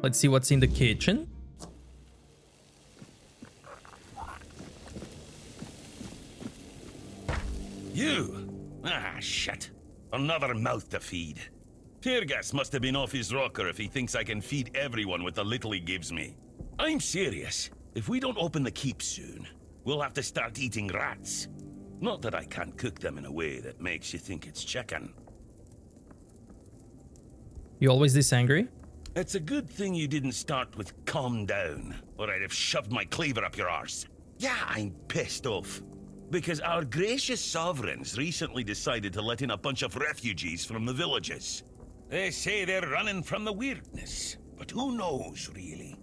Let's see what's in the kitchen. You? Ah, shit. Another mouth to feed. Teargas must have been off his rocker if he thinks I can feed everyone with the little he gives me. I'm serious. If we don't open the keep soon, we'll have to start eating rats. Not that I can't cook them in a way that makes you think it's chicken. You always this angry? It's a good thing you didn't start with calm down, or I'd have shoved my cleaver up your arse. Yeah, I'm pissed off. Because our gracious sovereigns recently decided to let in a bunch of refugees from the villages. They say they're running from the weirdness, but who knows, really?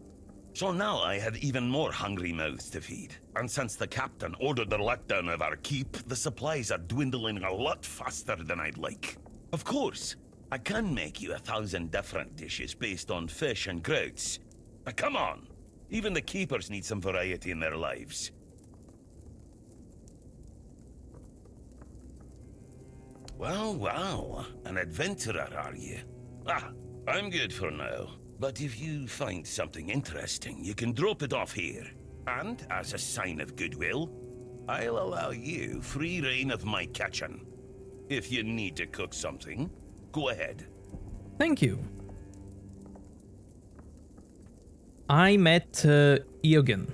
So now I have even more hungry mouths to feed. And since the captain ordered the letdown of our keep, the supplies are dwindling a lot faster than I'd like. Of course, I can make you 1,000 different dishes based on fish and grouts. But come on, even the keepers need some variety in their lives. Well, an adventurer, are you? Ah, I'm good for now. But if you find something interesting, you can drop it off here. And, as a sign of goodwill, I'll allow you free reign of my kitchen. If you need to cook something, go ahead. Thank you. I met Eogan.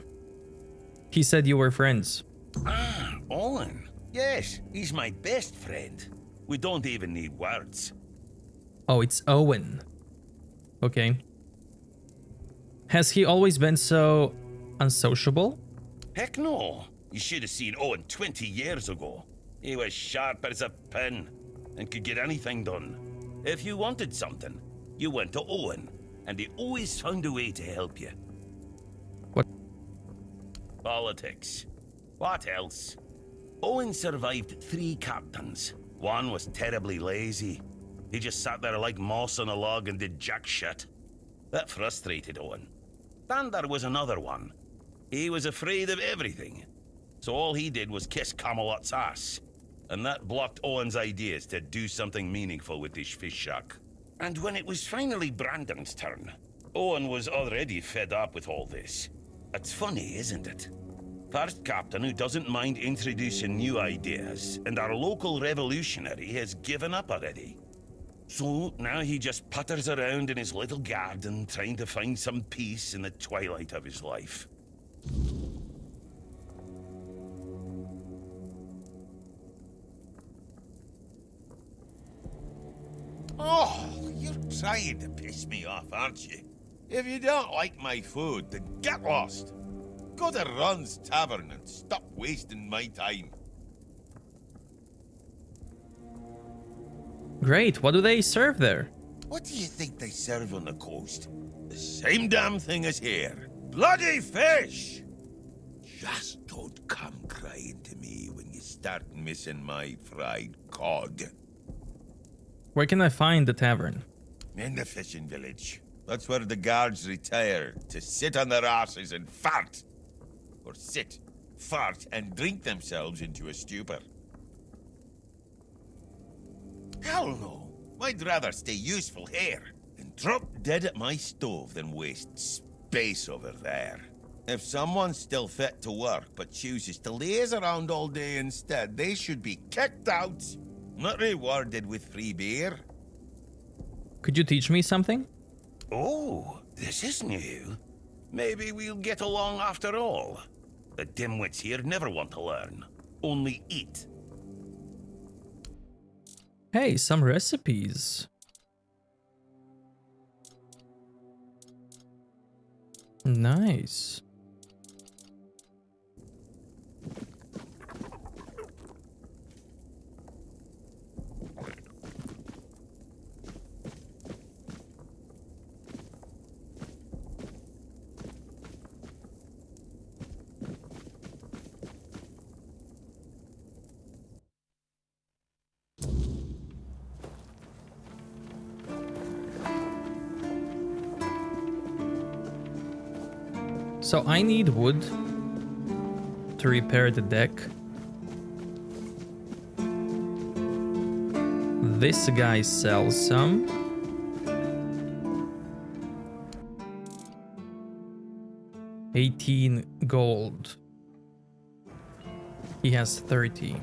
He said you were friends. Ah, Owen. Yes, he's my best friend. We don't even need words. Oh, it's Owen. Okay. Has he always been so unsociable? Heck no. You should have seen Owen 20 years ago. He was sharp as a pin and could get anything done. If you wanted something, you went to Owen, and he always found a way to help you. What? Politics. What else? Owen survived 3 captains. One was terribly lazy. He just sat there like moss on a log and did jack shit. That frustrated Owen. Then there was another one. He was afraid of everything. So all he did was kiss Camelot's ass. And that blocked Owen's ideas to do something meaningful with his fish shack. And when it was finally Brandon's turn, Owen was already fed up with all this. It's funny, isn't it? First captain who doesn't mind introducing new ideas, and our local revolutionary has given up already. So now he just putters around in his little garden trying to find some peace in the twilight of his life. Oh, you're trying to piss me off, aren't you? If you don't like my food, then get lost. Go to Ron's Tavern and stop wasting my time. Great, what do they serve there? What do you think they serve on the coast? The same damn thing as here. Bloody fish! Just don't come crying to me when you start missing my fried cod. Where can I find the tavern? In the fishing village. That's where the guards retire to sit on their asses and fart. Or sit, fart, and drink themselves into a stupor. Hell no. I'd rather stay useful here and drop dead at my stove than waste space over there. If someone's still fit to work but chooses to laze around all day instead, they should be kicked out, not rewarded with free beer. Could you teach me something? Oh, this is new. Maybe we'll get along after all. The dimwits here never want to learn, only eat. Hey, some recipes. Nice. So I need wood to repair the deck. This guy sells some. 18 gold. He has 30.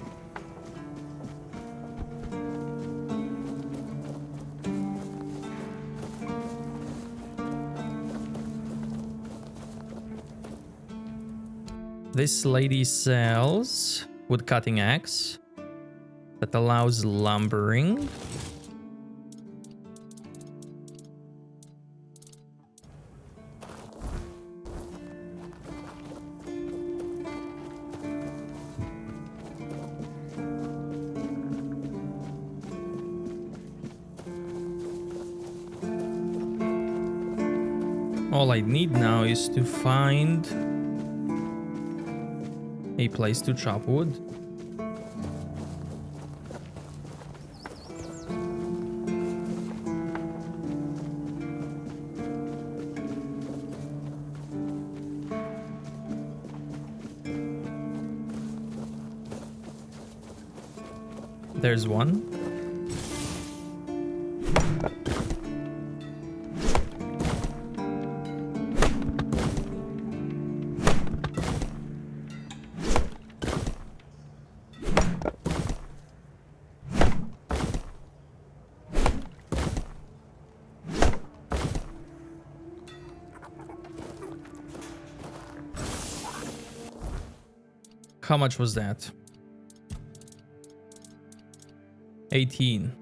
This lady sells wood cutting axe that allows lumbering. All I need now is to find a place to chop wood. There's one. How much was that? 18.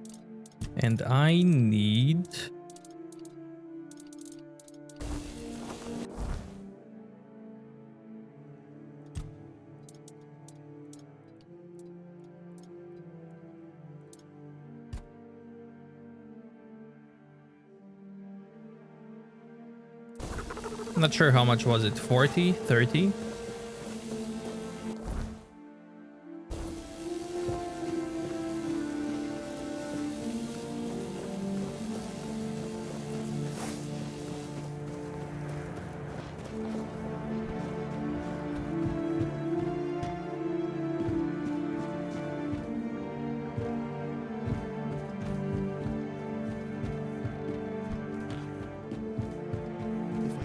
And I need... Not sure how much was it, 40, 30?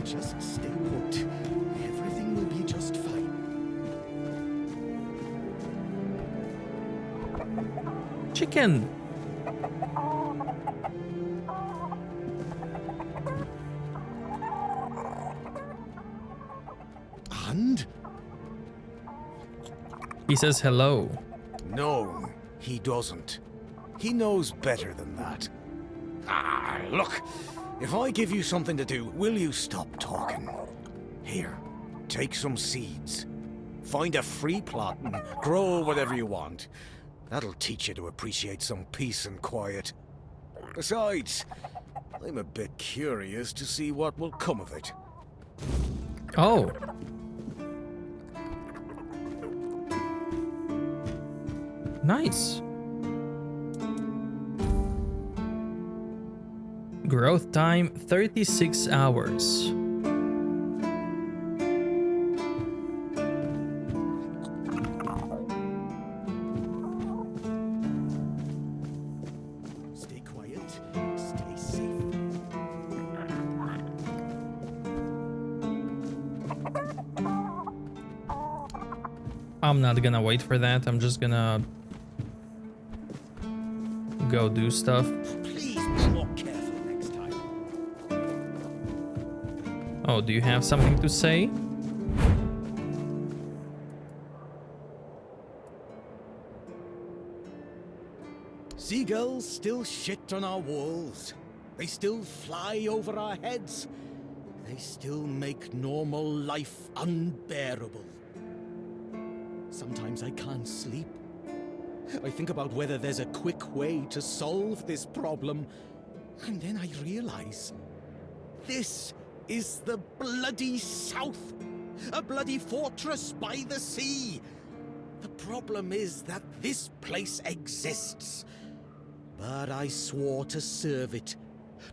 Just stay put. Everything will be just fine. Chicken! And? He says hello. No, he doesn't. He knows better than that. Ah, look. If I give you something to do, will you stop talking? Here, take some seeds. Find a free plot and grow whatever you want. That'll teach you to appreciate some peace and quiet. Besides, I'm a bit curious to see what will come of it. Oh. Nice. Growth time 36 hours. Stay quiet, stay safe. I'm not gonna wait for that. I'm just gonna go do stuff. Please be more careful next time. Oh, do you have something to say? Seagulls still shit on our walls. They still fly over our heads. They still make normal life unbearable. Sometimes I can't sleep. I think about whether there's a quick way to solve this problem. And then I realize, this is the bloody South. A bloody fortress by the sea. The problem is that this place exists. But I swore to serve it,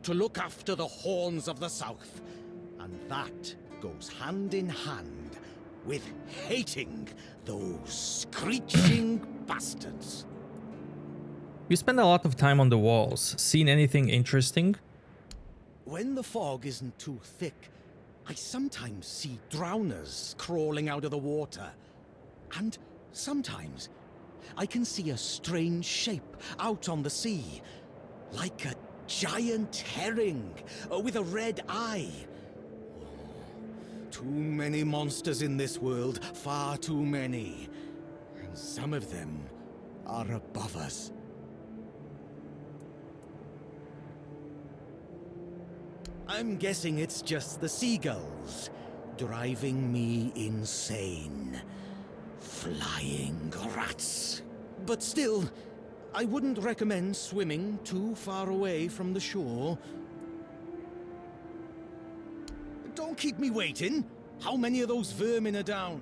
to look after the horns of the South. And that goes hand in hand with hating those screeching bastards. You spend a lot of time on the walls. Seen anything interesting? When the fog isn't too thick, I sometimes see drowners crawling out of the water. And sometimes I can see a strange shape out on the sea, like a giant herring with a red eye. Too many monsters in this world, far too many. And some of them are above us. I'm guessing it's just the seagulls driving me insane. Flying rats. But still, I wouldn't recommend swimming too far away from the shore. Don't keep me waiting. How many of those vermin are down?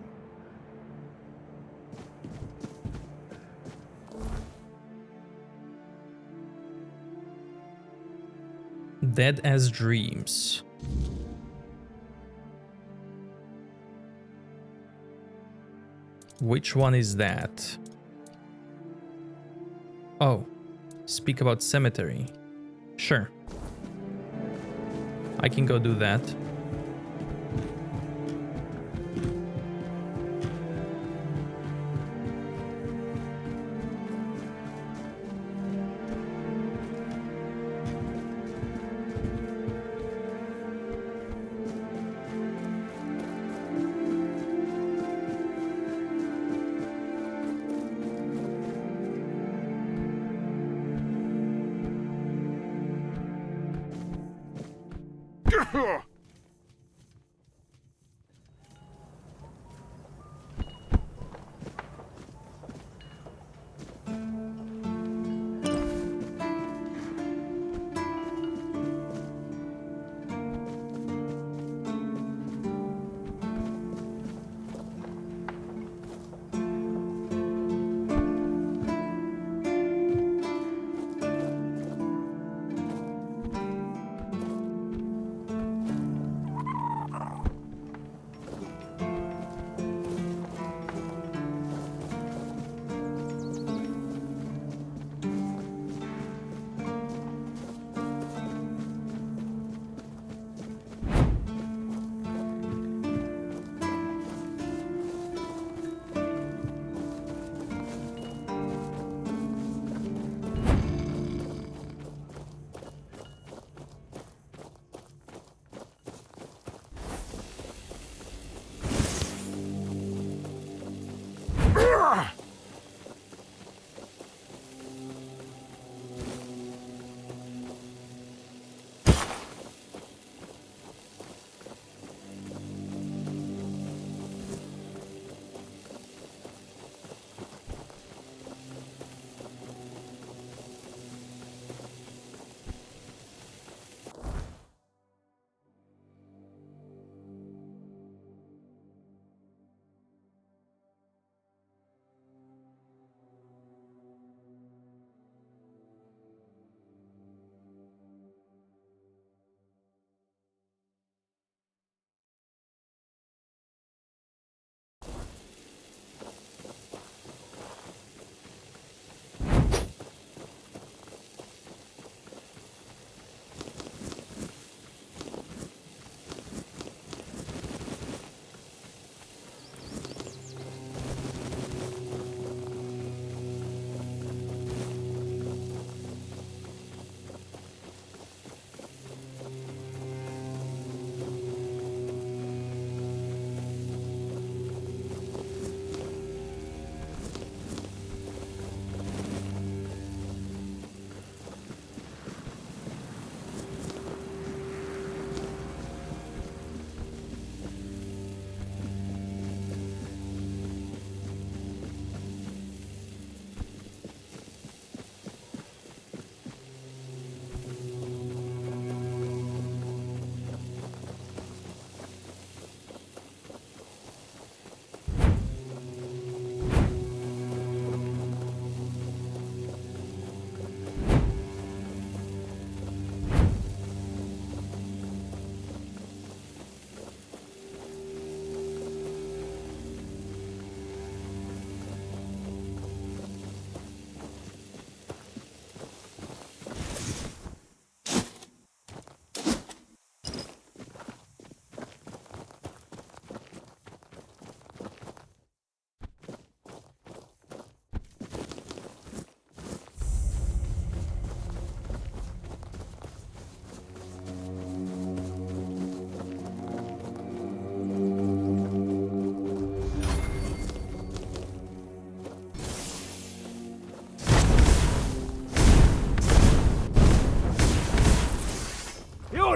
Dead as dreams. Which one is that? Oh, speak about cemetery. Sure. I can go do that.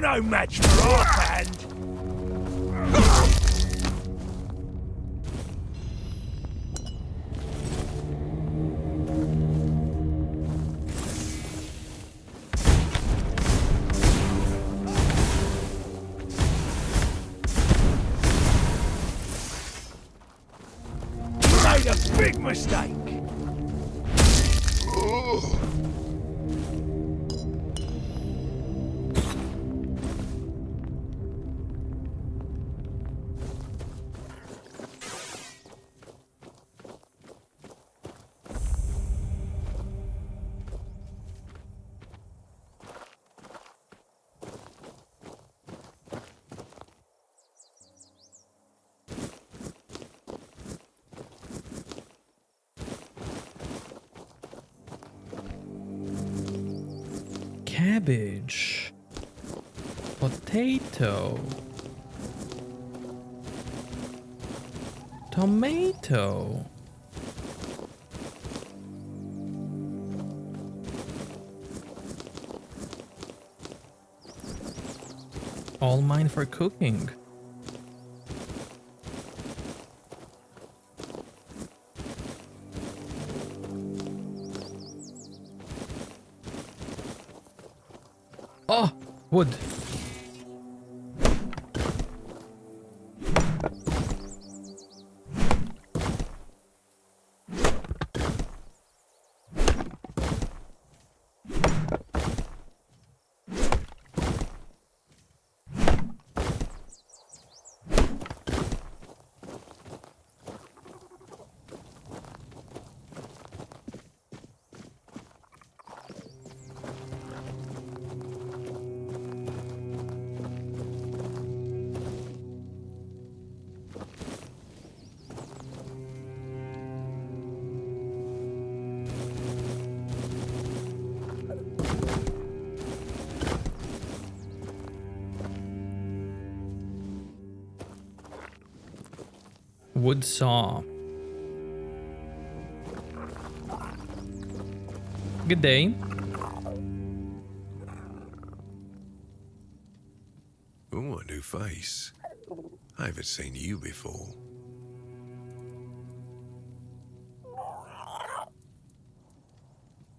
no match for our band. You made a big mistake. Cabbage. Potato. Tomato. All mine for cooking. Oh, wood. Wood saw. Good day. Oh, a new face. I haven't seen you before.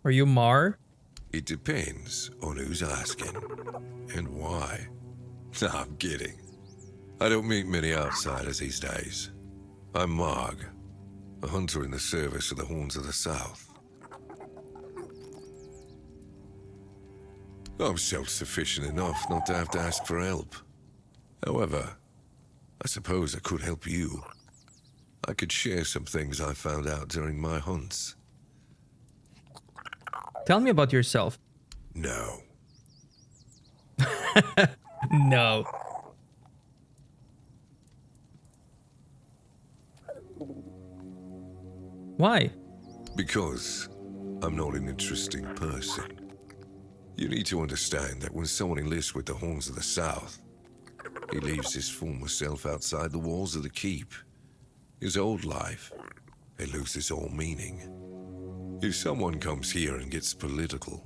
Are you Mar? It depends on who's asking and why. Nah, I'm kidding. I don't meet many outsiders these days. I'm Marg, a hunter in the service of the Horns of the South. I'm self-sufficient enough not to have to ask for help. However, I suppose I could help you. I could share some things I found out during my hunts. Tell me about yourself. No. No. Why? Because I'm not an interesting person. You need to understand that when someone enlists with the Horns of the South, he leaves his former self outside the walls of the keep. His old life, it loses all meaning. If someone comes here and gets political,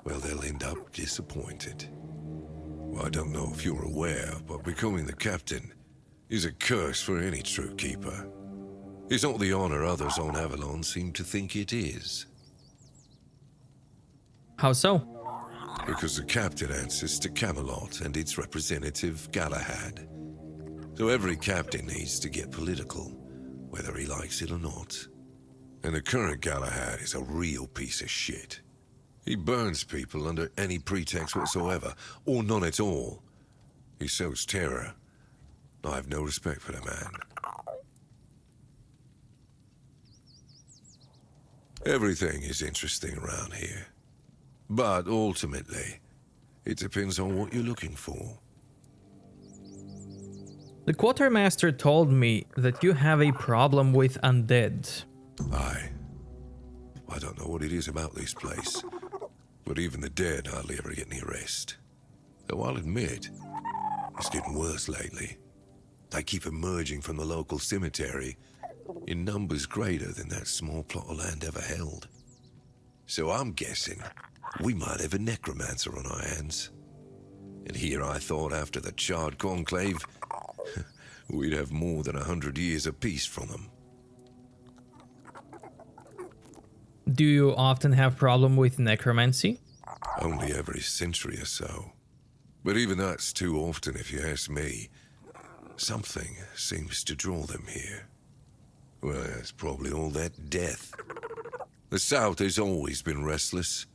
well, they'll end up disappointed. Well, I don't know if you're aware, but becoming the captain is a curse for any true keeper. It's not the honor others on Avalon seem to think it is. How so? Because the captain answers to Camelot and its representative, Galahad. So every captain needs to get political, whether he likes it or not. And the current Galahad is a real piece of shit. He burns people under any pretext whatsoever, or none at all. He sows terror. I have no respect for the man. Everything is interesting around here. But ultimately, it depends on what you're looking for. The quartermaster told me that you have a problem with undead. I don't know what it is about this place, but even the dead hardly ever get any rest. Though I'll admit, it's getting worse lately. They keep emerging from the local cemetery in numbers greater than that small plot of land ever held. So I'm guessing we might have a necromancer on our hands. And here I thought after the charred conclave, we'd have more than 100 years of peace from them. Do you often have problem with necromancy? Only every century or so. But even that's too often if you ask me. Something seems to draw them here. Well, it's probably all that death. The South has always been restless.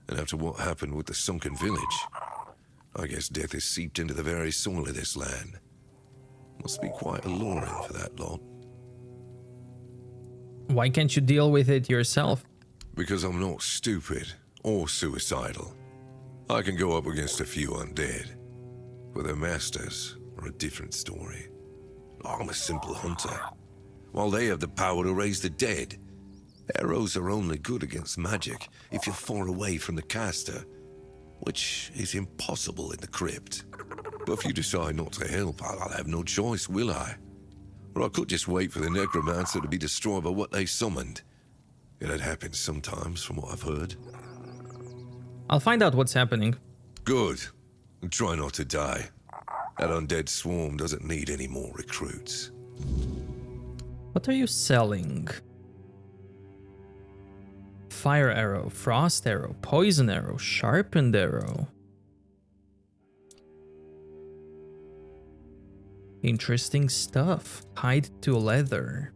And after what happened with the sunken village, I guess death has seeped into the very soil of this land. Must be quite alluring for that lot. Why can't you deal with it yourself? Because I'm not stupid or suicidal. I can go up against a few undead. But their masters are a different story. I'm a simple hunter, while they have the power to raise the dead. Arrows are only good against magic if you're far away from the caster, which is impossible in the crypt. But if you decide not to help, I'll have no choice, will I? Or I could just wait for the necromancer to be destroyed by what they summoned. It happens sometimes, from what I've heard. I'll find out what's happening. Good. And try not to die. That undead swarm doesn't need any more recruits. What are you selling? Fire arrow, frost arrow, poison arrow, sharpened arrow. Interesting stuff. Tied to leather.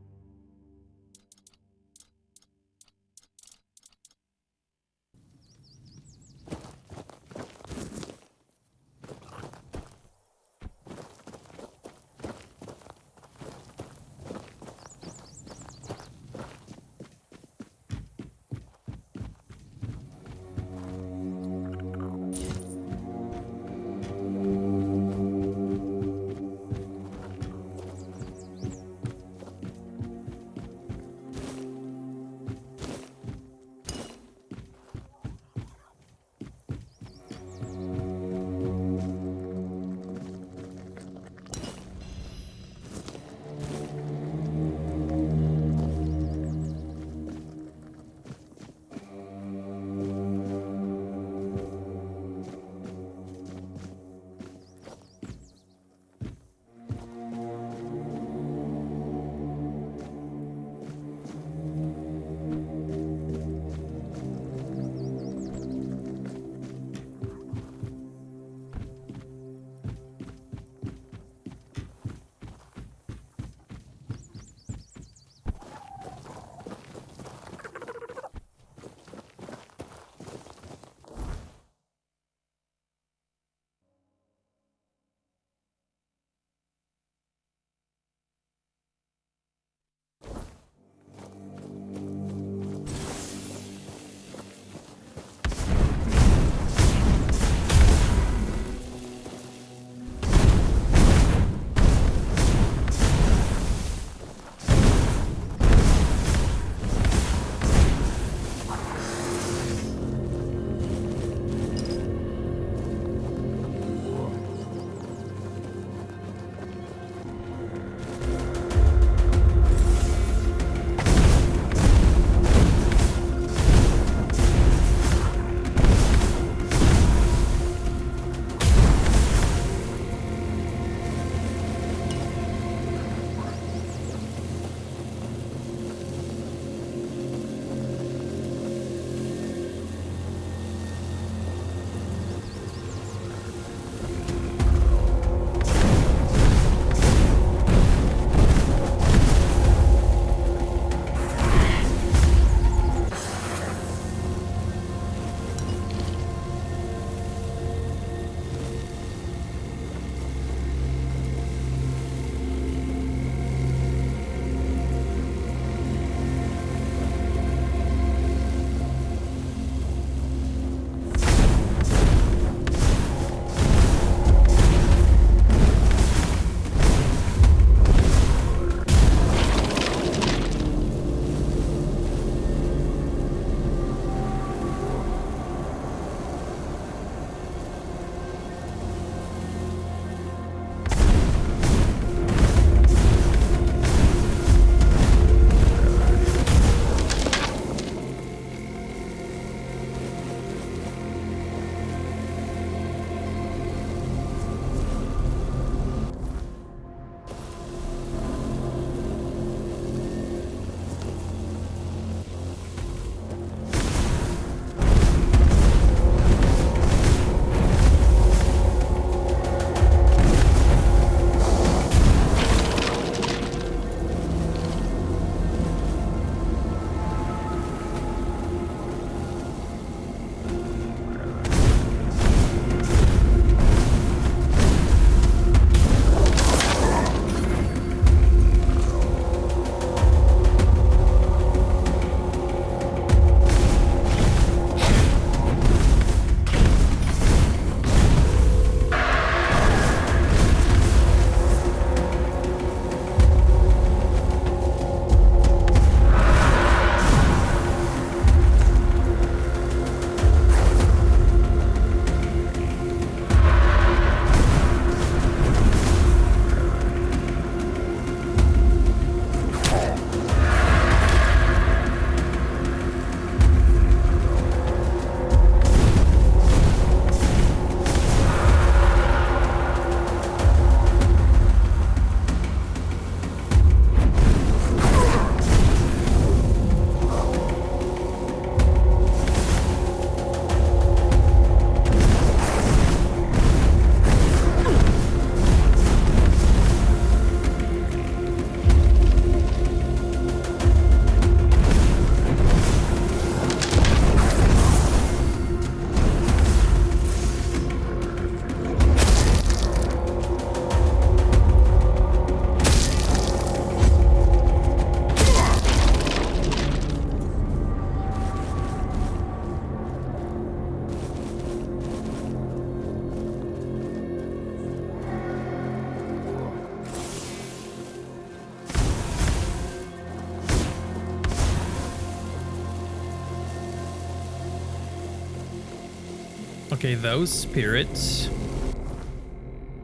Okay, those spirits.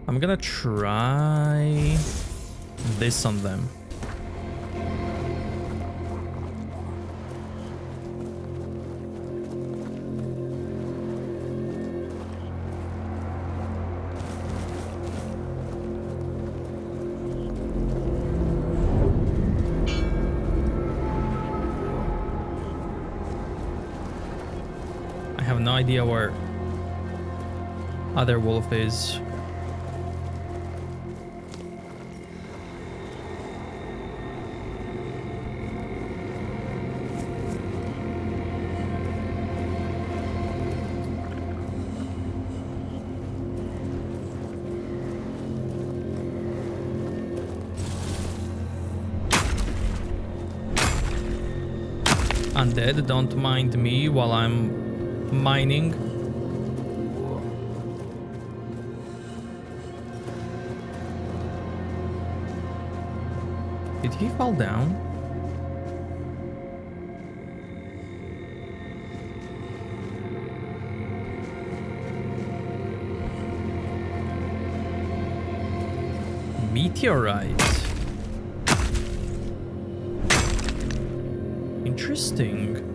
I'm gonna try this on them. I have no idea where other wolf is. Undead, don't mind me while I'm mining. Did he fall down? Meteorite. Interesting.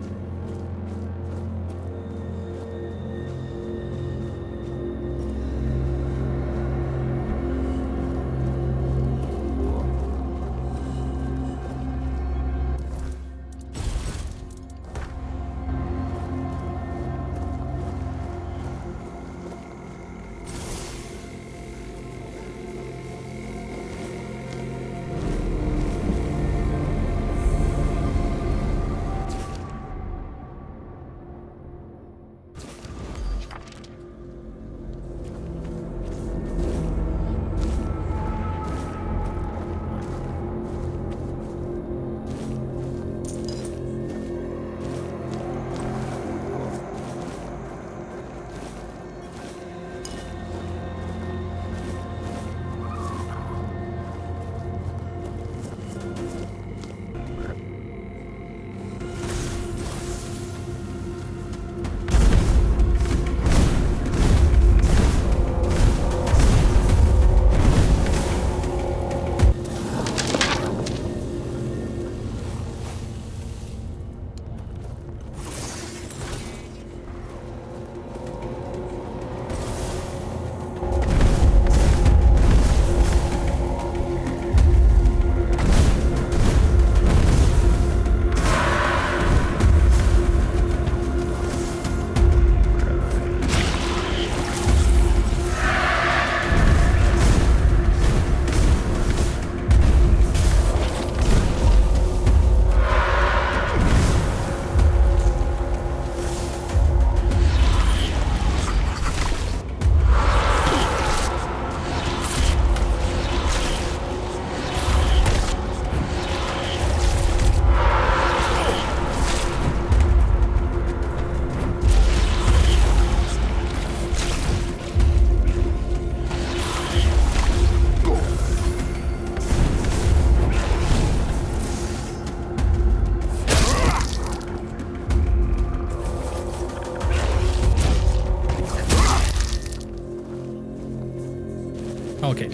Okay.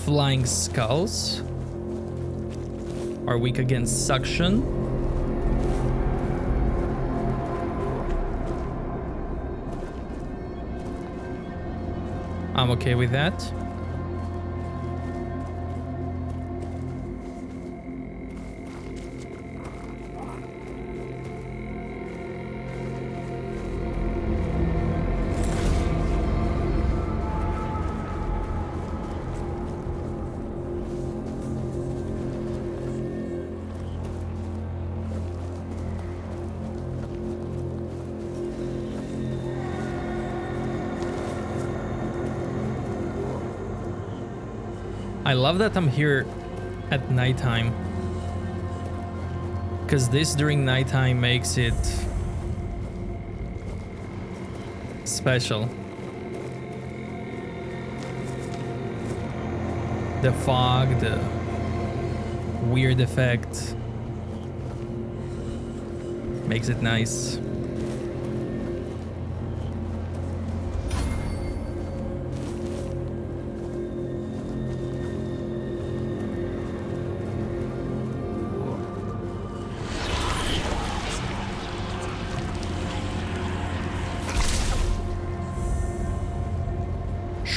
Flying skulls are weak against suction. I'm okay with that. I love that I'm here at nighttime, because this during nighttime makes it special. The fog, the weird effect makes it nice.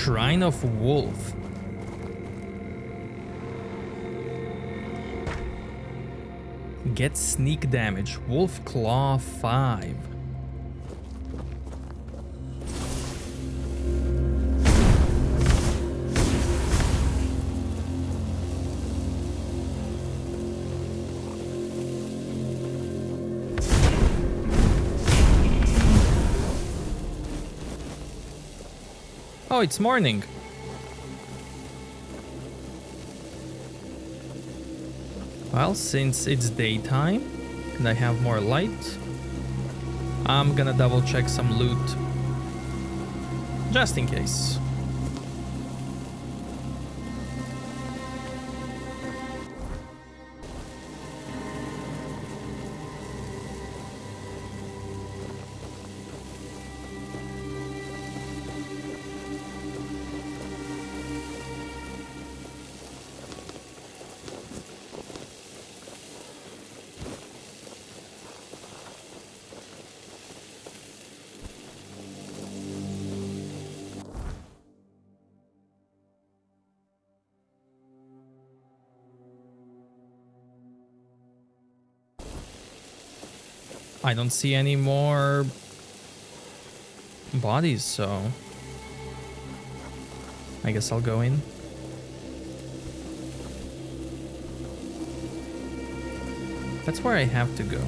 Shrine of Wolf. Get sneak damage. Wolf Claw 5. Oh, it's morning. Well, since it's daytime and I have more light, I'm gonna double check some loot just in case. I don't see any more bodies, so I guess I'll go in. That's where I have to go.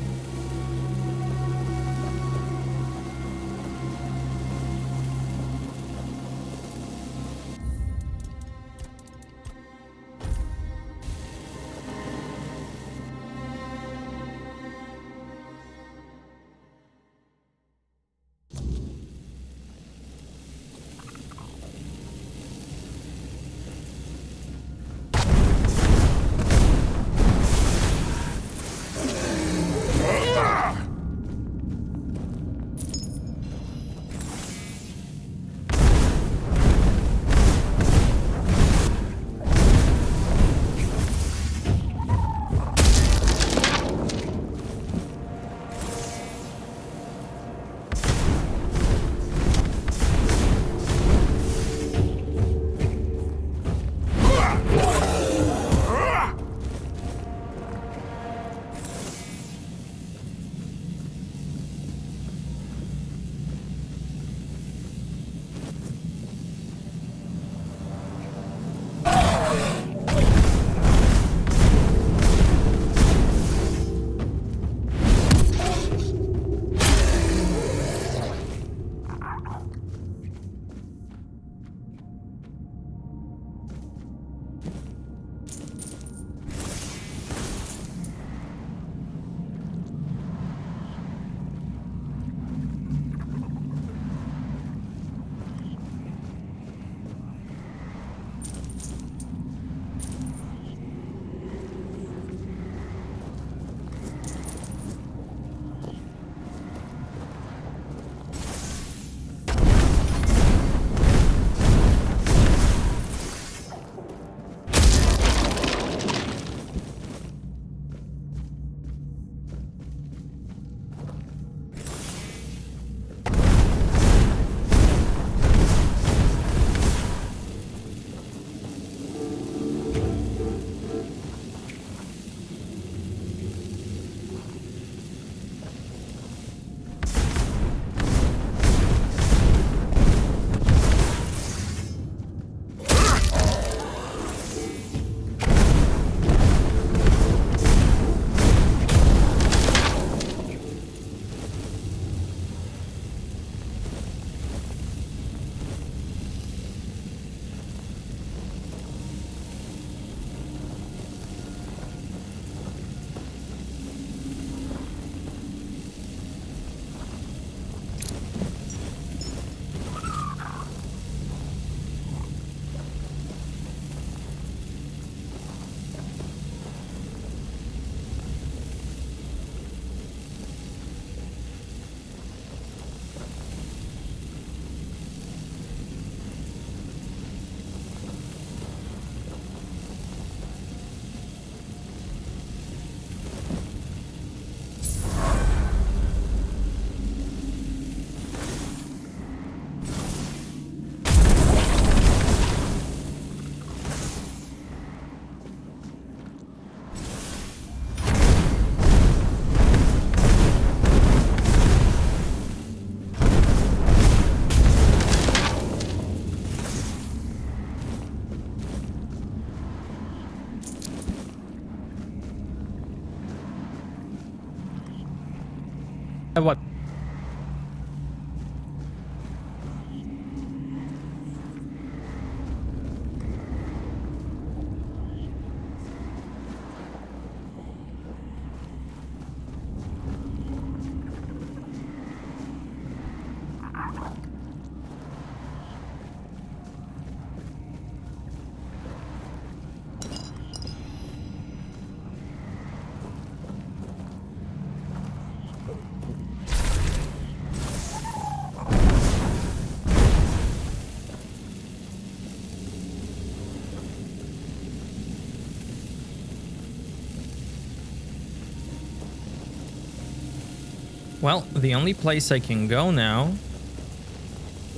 Well, the only place I can go now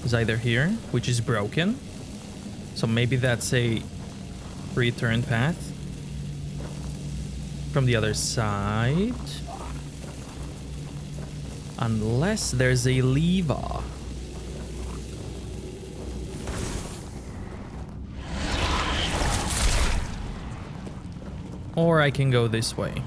is either here, which is broken. So maybe that's a return path. From the other side. Unless there's a lever. Or I can go this way.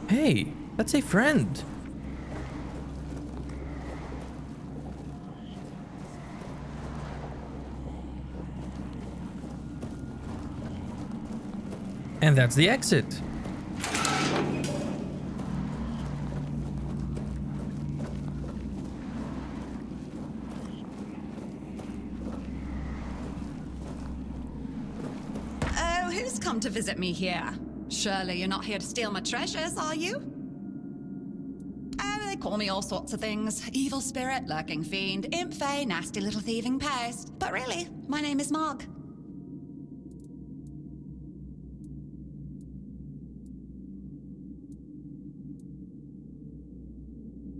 Hey, that's a friend. And that's the exit. Oh, who's come to visit me here? Surely you're not here to steal my treasures, are you? Oh, they call me all sorts of things. Evil spirit, lurking fiend, imp fae, nasty little thieving pest. But really, my name is Mog.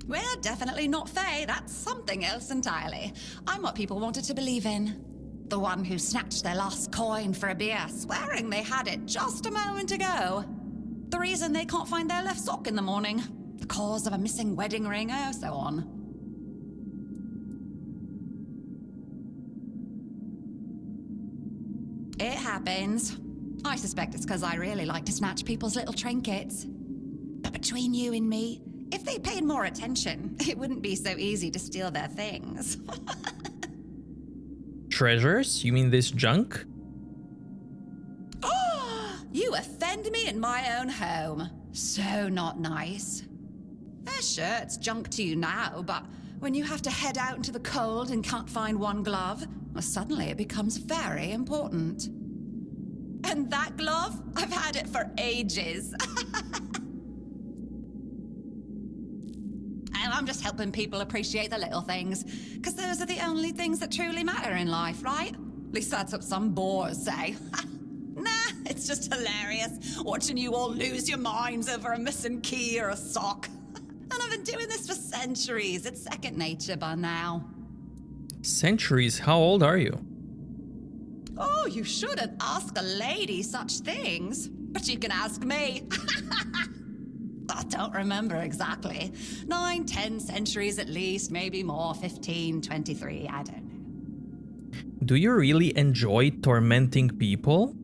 We're definitely not fae, that's something else entirely. I'm what people wanted to believe in. The one who snatched their last coin for a beer, swearing they had it just a moment ago. The reason they can't find their left sock in the morning. The cause of a missing wedding ring, oh, so on. It happens. I suspect it's because I really like to snatch people's little trinkets. But between you and me, if they paid more attention, it wouldn't be so easy to steal their things. Treasures? You mean this junk? Oh, you offend me in my own home. So not nice. Sure, it's junk to you now, but when you have to head out into the cold and can't find one glove, well, suddenly it becomes very important. And that glove? I've had it for ages. And I'm just helping people appreciate the little things, because those are the only things that truly matter in life, right? At least that's what some bores say. Nah, it's just hilarious, watching you all lose your minds over a missing key or a sock. And I've been doing this for centuries. It's second nature by now. Centuries? How old are you? Oh, you shouldn't ask a lady such things. But you can ask me. I don't remember exactly. 9, 10 centuries at least, maybe more, 15, 23, I don't know. Do you really enjoy tormenting people?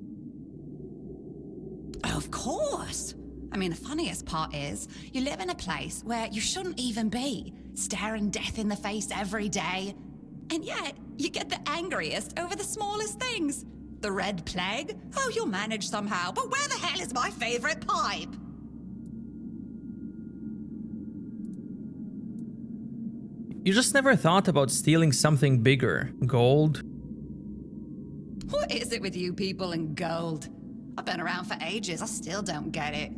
Of course. I mean, the funniest part is, you live in a place where you shouldn't even be, staring death in the face every day. And yet, you get the angriest over the smallest things. The Red Plague? Oh, you'll manage somehow, but where the hell is my favorite pipe? You just never thought about stealing something bigger? Gold? What is it with you people and gold? I've been around for ages, I still don't get it.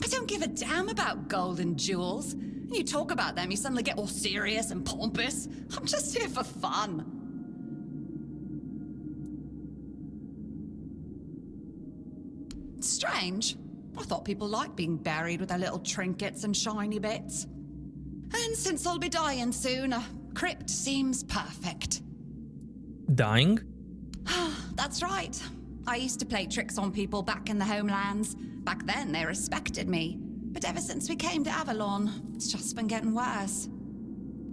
I don't give a damn about gold and jewels. When you talk about them, you suddenly get all serious and pompous. I'm just here for fun. Strange. I thought people liked being buried with their little trinkets and shiny bits. And since I'll be dying soon, a crypt seems perfect. Dying? That's right. I used to play tricks on people back in the homelands. Back then, they respected me. But ever since we came to Avalon, it's just been getting worse.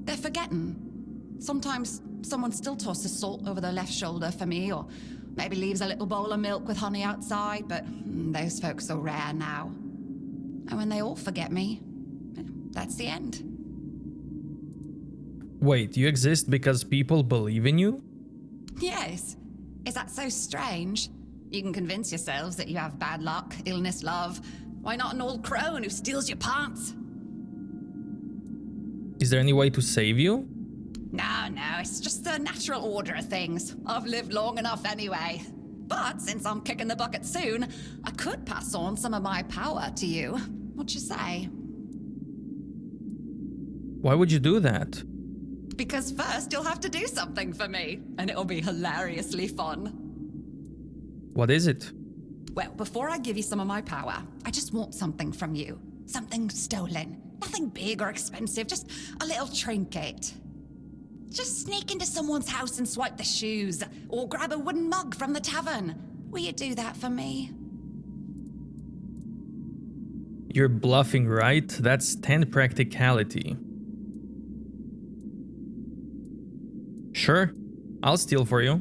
They're forgetting. Sometimes someone still tosses salt over their left shoulder for me, or maybe leaves a little bowl of milk with honey outside, but those folks are rare now. And when they all forget me, that's the end. Wait, you exist because people believe in you? Yes. Is that so strange? You can convince yourselves that you have bad luck, illness, love. Why not an old crone who steals your parts? Is there any way to save you? No, it's just the natural order of things. I've lived long enough anyway. But since I'm kicking the bucket soon, I could pass on some of my power to you. What you say? Why would you do that? Because first you'll have to do something for me, and it'll be hilariously fun. What is it? Well, before I give you some of my power, I just want something from you. Something stolen. Nothing big or expensive, just a little trinket. Just sneak into someone's house and swipe the shoes, or grab a wooden mug from the tavern. Will you do that for me? You're bluffing, right? That's 10 practicality. Sure, I'll steal for you.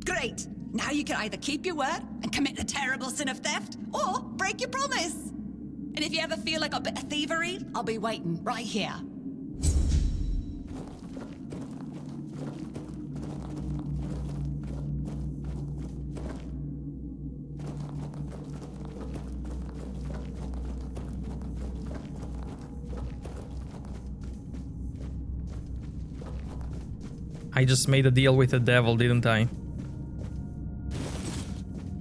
Great! Now you can either keep your word and commit the terrible sin of theft, or break your promise. And if you ever feel like a bit of thievery, I'll be waiting right here. I just made a deal with the devil, didn't I?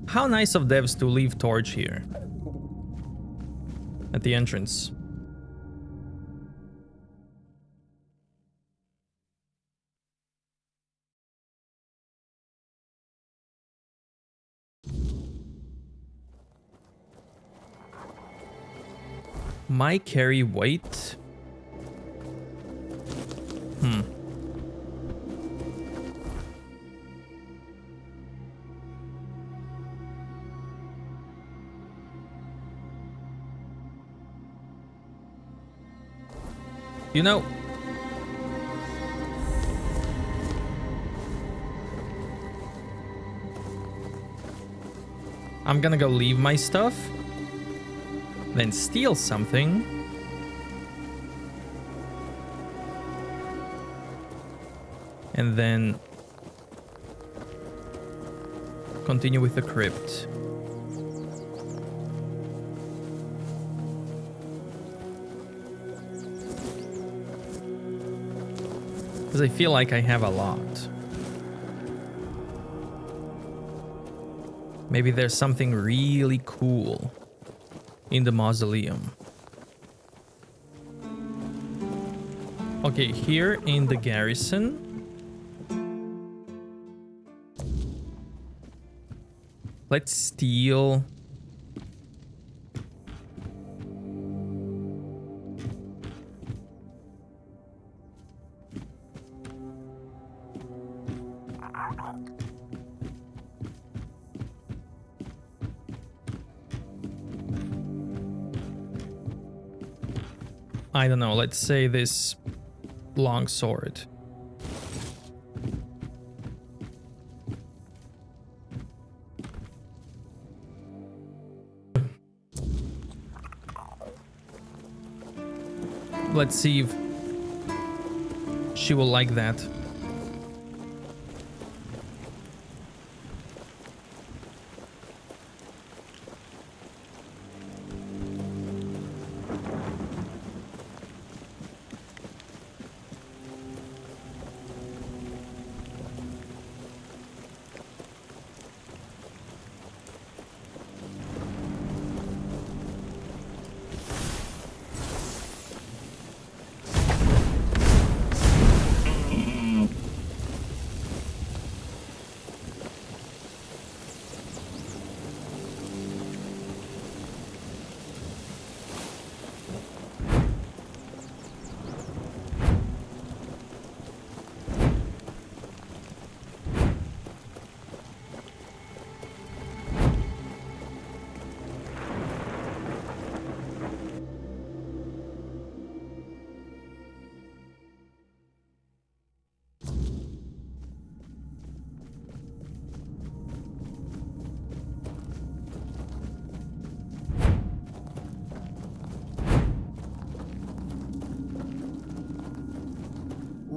How nice of devs to leave torch here. At the entrance. Might carry weight. You know, I'm gonna go leave my stuff, then steal something, and then continue with the crypt. Because I feel like I have a lot. Maybe there's something really cool in the mausoleum. Okay, here in the garrison. Let's steal. I don't know, let's say this long sword. Let's see if she will like that.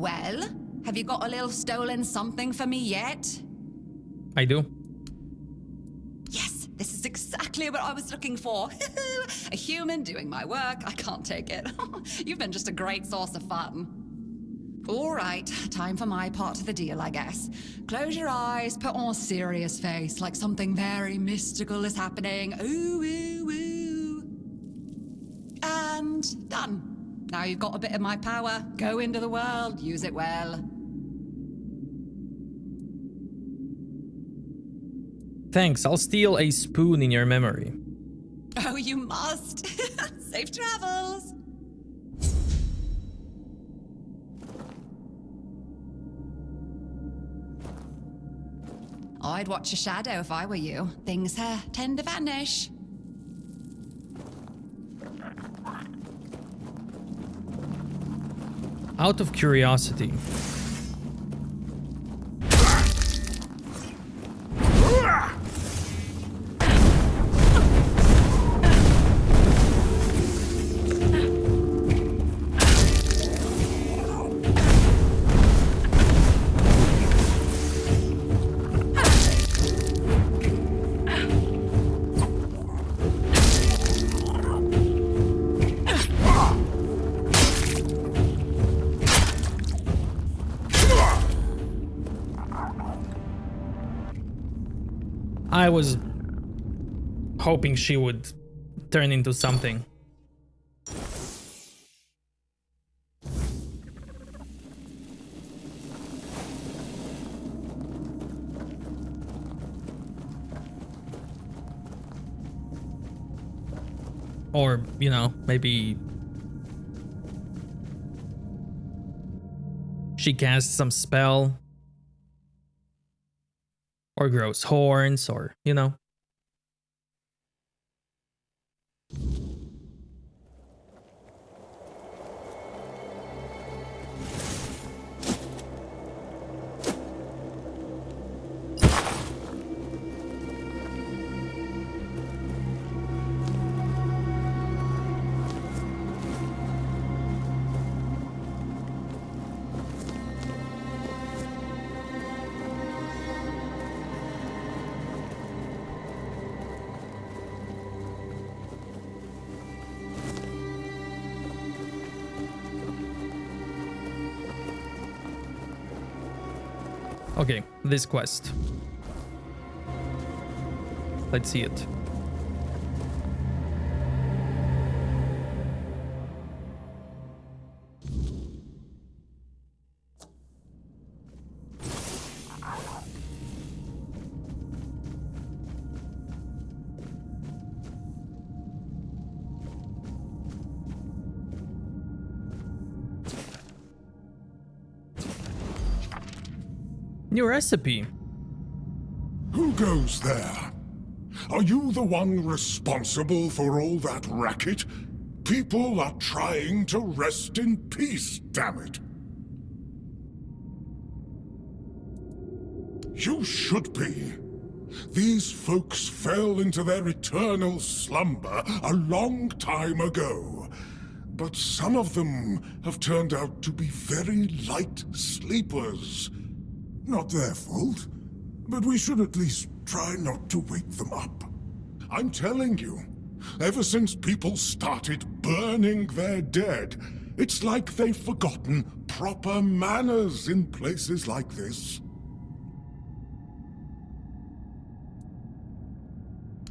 Well, have you got a little stolen something for me yet? I do. Yes, this is exactly what I was looking for. A human doing my work. I can't take it. You've been just a great source of fun. All right, time for my part of the deal, I guess. Close your eyes, put on a serious face, like something very mystical is happening. Ooh, ooh, ooh. And done. Now you've got a bit of my power. Go into the world, use it well. Thanks, I'll steal a spoon in your memory. Oh, you must. Safe travels. I'd watch a shadow if I were you. Things tend to vanish. Out of curiosity, I was hoping she would turn into something. Or, you know, maybe she casts some spell. Or grows horns, or, you know. Okay, this quest. Let's see it. New recipe. Who goes there? Are you the one responsible for all that racket? People are trying to rest in peace, damn it. You should be. These folks fell into their eternal slumber a long time ago. But some of them have turned out to be very light sleepers. Not their fault, but we should at least try not to wake them up. I'm telling you, ever since people started burning their dead, it's like they've forgotten proper manners in places like this.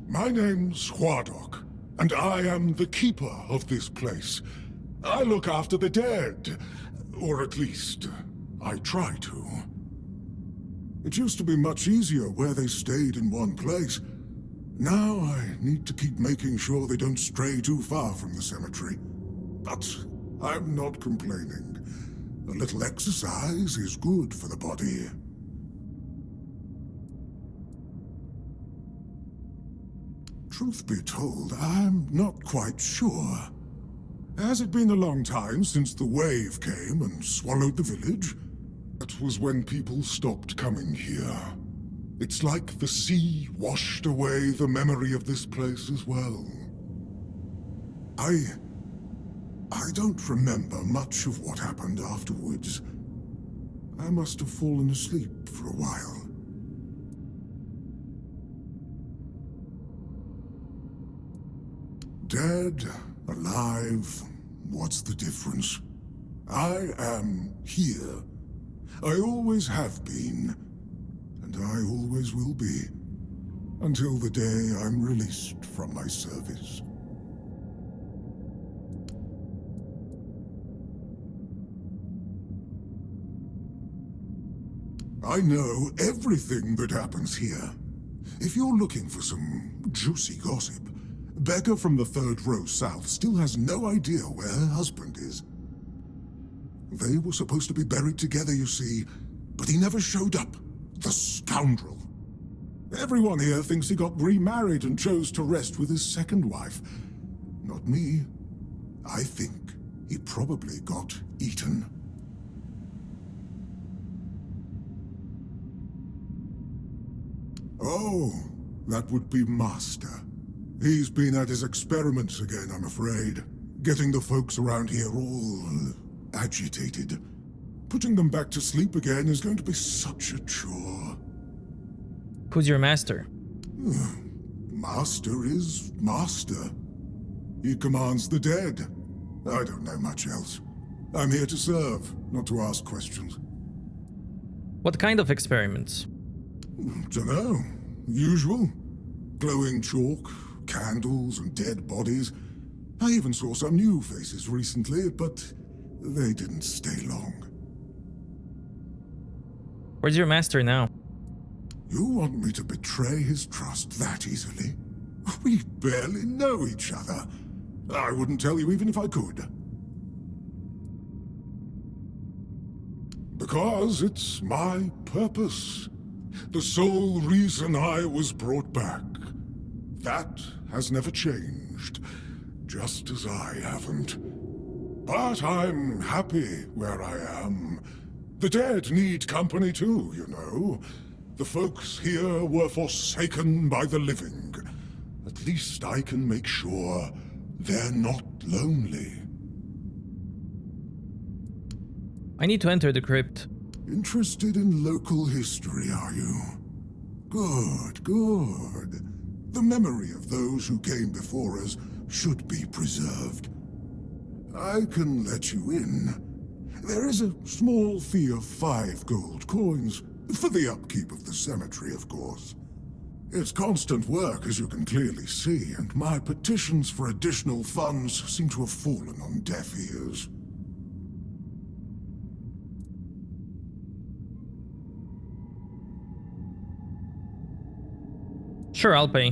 My name's Huardok, and I am the keeper of this place. I look after the dead, or at least, I try to. It used to be much easier where they stayed in one place. Now I need to keep making sure they don't stray too far from the cemetery. But I'm not complaining. A little exercise is good for the body. Truth be told, I'm not quite sure. Has it been a long time since the wave came and swallowed the village? That was when people stopped coming here. It's like the sea washed away the memory of this place as well. I don't remember much of what happened afterwards. I must have fallen asleep for a while. Dead, alive, what's the difference? I am here. I always have been, and I always will be, until the day I'm released from my service. I know everything that happens here. If you're looking for some juicy gossip, Becca from the third row south still has no idea where her husband is. They were supposed to be buried together, you see, but he never showed up. The scoundrel. Everyone here thinks he got remarried and chose to rest with his second wife. Not me. I think he probably got eaten. Oh, that would be Master. He's been at his experiments again, I'm afraid. Getting the folks around here all agitated. Putting them back to sleep again is going to be such a chore. Who's your master? Master is Master. He commands the dead. I don't know much else. I'm here to serve, not to ask questions. What kind of experiments? Dunno. Usual. Glowing chalk, candles, and dead bodies. I even saw some new faces recently, but they didn't stay long. Where's your master now? You want me to betray his trust that easily? We barely know each other. I wouldn't tell you even if I could. Because it's my purpose. The sole reason I was brought back. That has never changed, just as I haven't. But I'm happy where I am. The dead need company too, you know. The folks here were forsaken by the living. At least I can make sure they're not lonely. I need to enter the crypt. Interested in local history, are you? Good, good. The memory of those who came before us should be preserved. I can let you in. There is a small fee of 5 gold coins, for the upkeep of the cemetery, of course. It's constant work, as you can clearly see, and my petitions for additional funds seem to have fallen on deaf ears. Sure, I'll pay.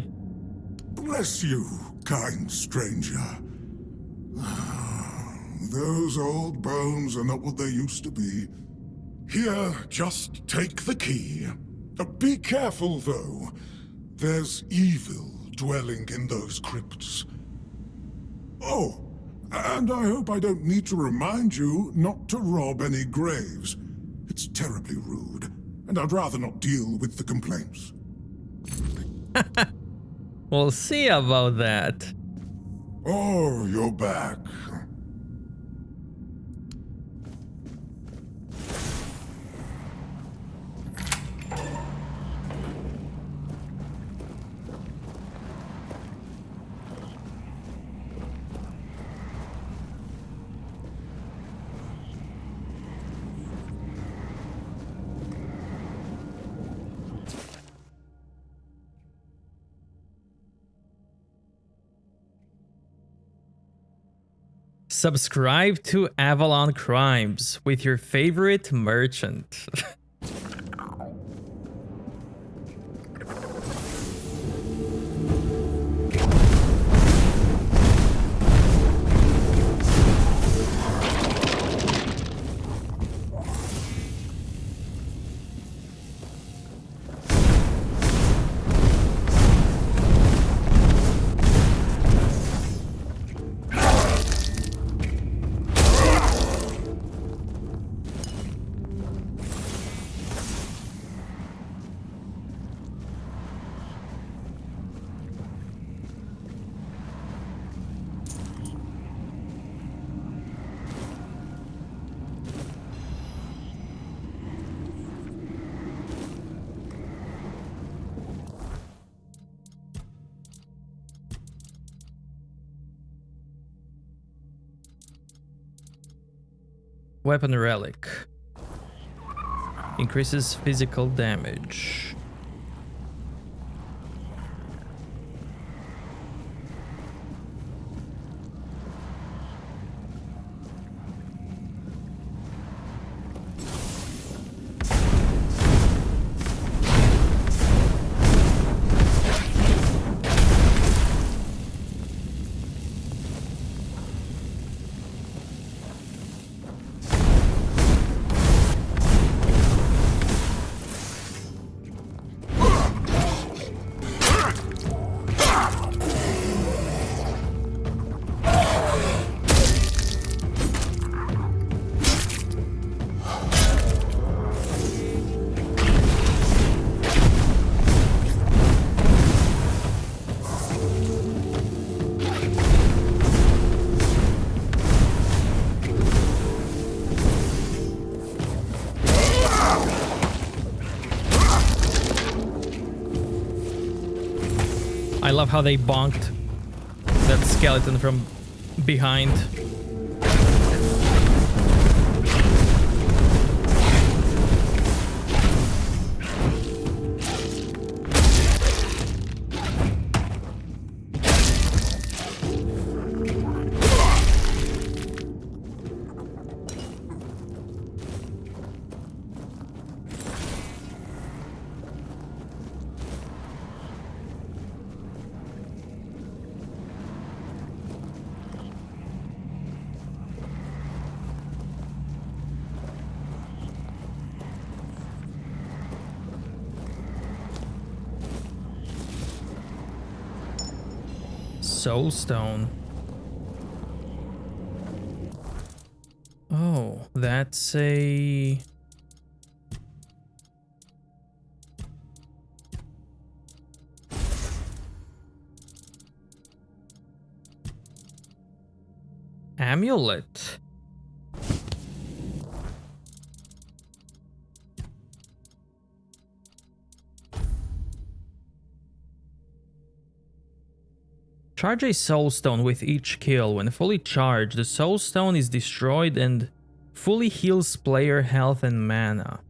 Bless you, kind stranger. Those old bones are not what they used to be. Here, just take the key. Be careful, though. There's evil dwelling in those crypts. Oh, and I hope I don't need to remind you not to rob any graves. It's terribly rude, and I'd rather not deal with the complaints. We'll see about that. Oh, you're back. Subscribe to Avalon Crimes with your favorite merchant. weapon relic. Increases physical damage. I love how they bonked that skeleton from behind. Soulstone. Oh, that's a... amulet. Charge a soulstone with each kill. When fully charged, the soulstone is destroyed and fully heals player health and mana.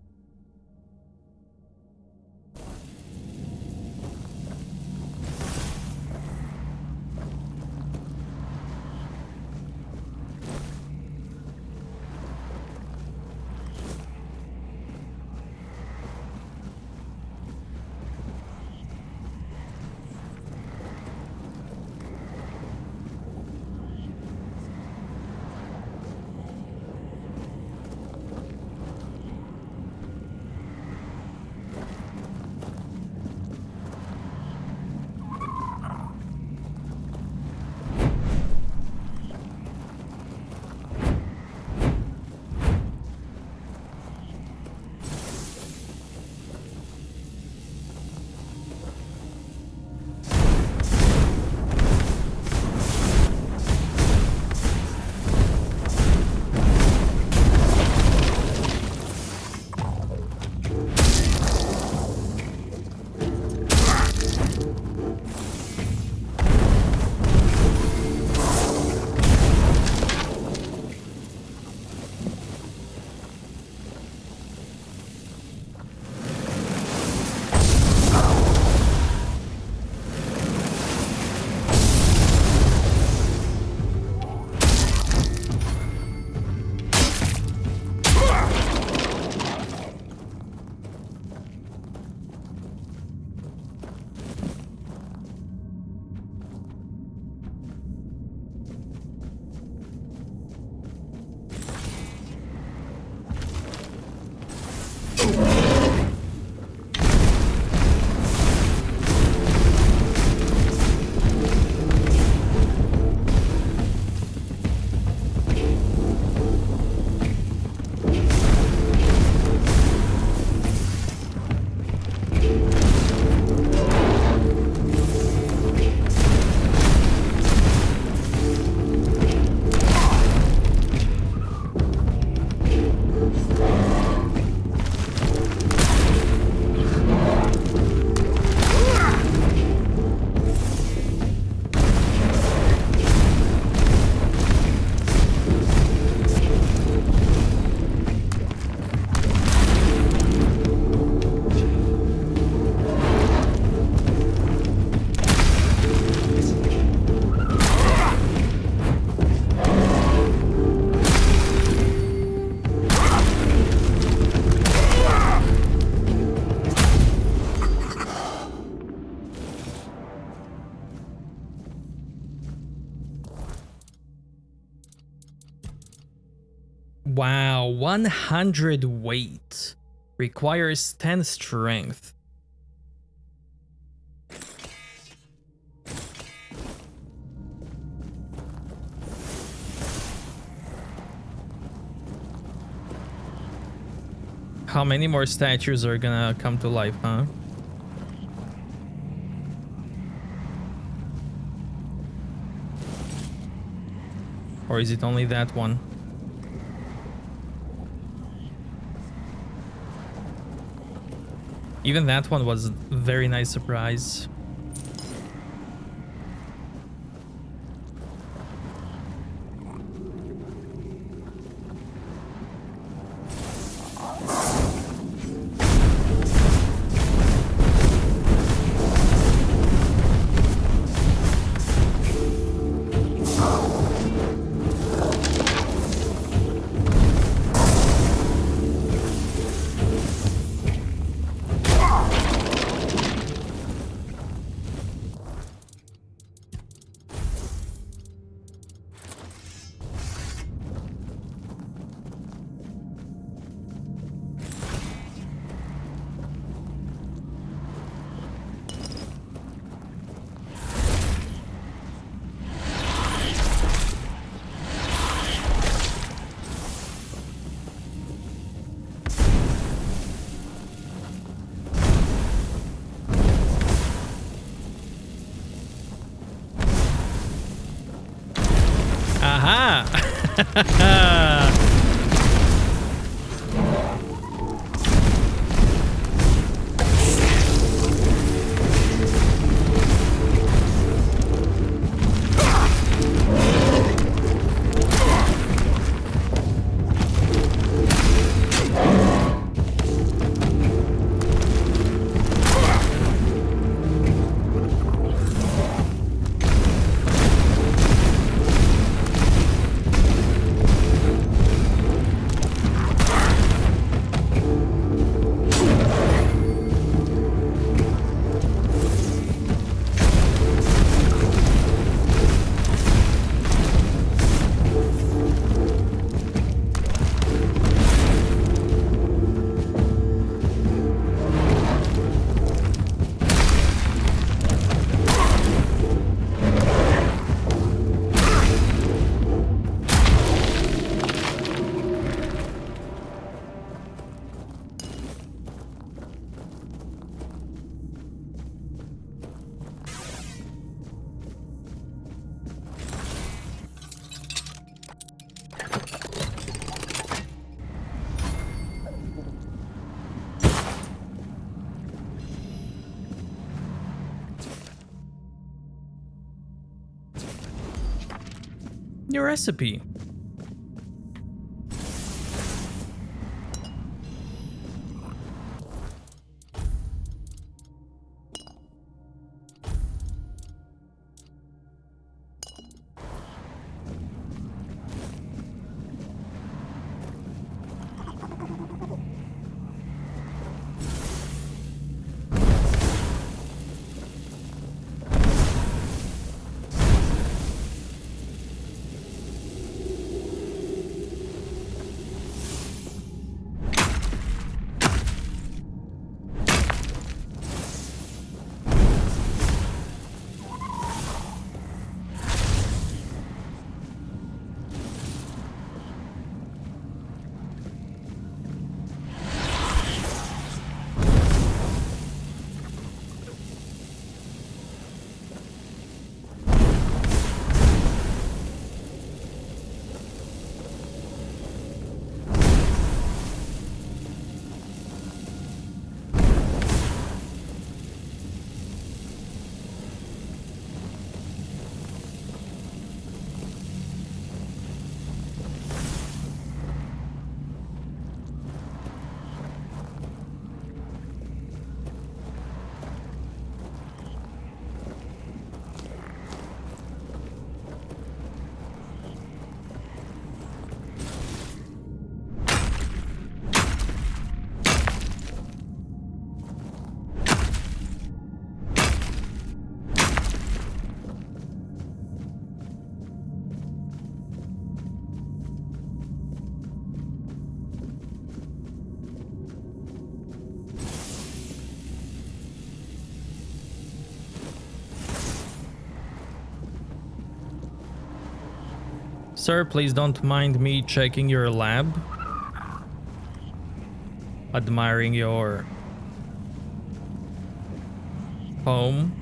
Wow, 100 weight. Requires 10 strength. How many more statues are gonna come to life, huh? Or is it only that one? Even that one was a very nice surprise. Aha! Your recipe. Sir, please don't mind me checking your lab. Admiring your home.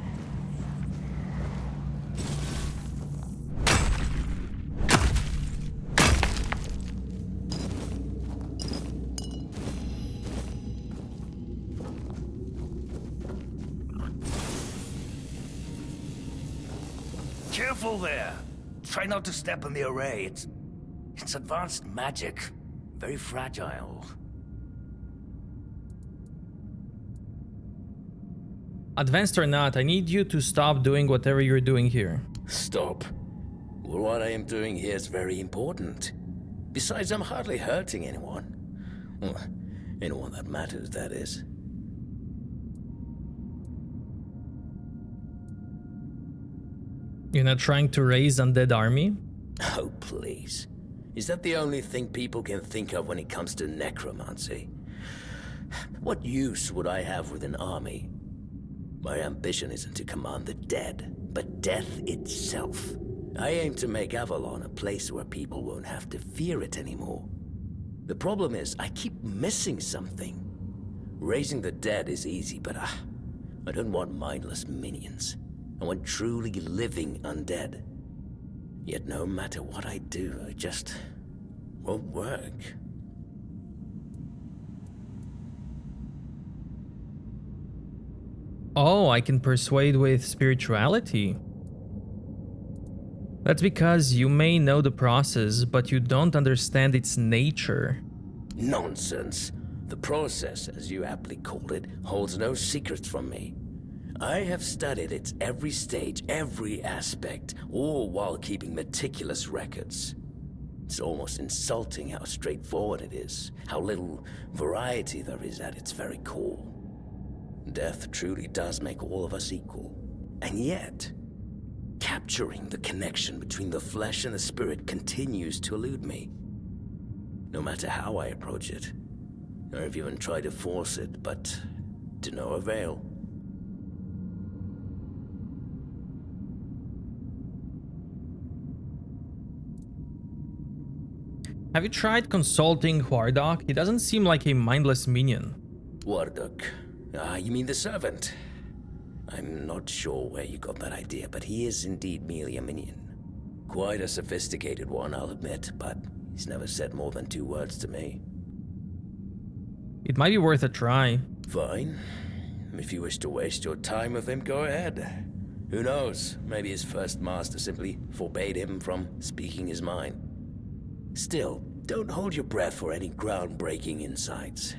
Careful there. Try not to step on the array. It's advanced magic. Very fragile. Advanced or not, I need you to stop doing whatever you're doing here. Stop. Well, what I am doing here is very important. Besides, I'm hardly hurting anyone. Well, anyone that matters, that is. You're not trying to raise undead army? Oh, please. Is that the only thing people can think of when it comes to necromancy? What use would I have with an army? My ambition isn't to command the dead, but death itself. I aim to make Avalon a place where people won't have to fear it anymore. The problem is, I keep missing something. Raising the dead is easy, but I don't want mindless minions. I want truly living undead. Yet no matter what I do, it just won't work. Oh, I can persuade with spirituality. That's because you may know the process, but you don't understand its nature. Nonsense. The process, as you aptly called it, holds no secrets from me. I have studied its every stage, every aspect, all while keeping meticulous records. It's almost insulting how straightforward it is, how little variety there is at its very core. Death truly does make all of us equal. And yet, capturing the connection between the flesh and the spirit continues to elude me. No matter how I approach it, or I've even tried to force it, but to no avail. Have you tried consulting Huardok? He doesn't seem like a mindless minion. Warduk. You mean the servant? I'm not sure where you got that idea, but he is indeed merely a minion. Quite a sophisticated one, I'll admit, but he's never said more than 2 words to me. It might be worth a try. Fine. If you wish to waste your time with him, go ahead. Who knows? Maybe his first master simply forbade him from speaking his mind. Still, don't hold your breath for any groundbreaking insights.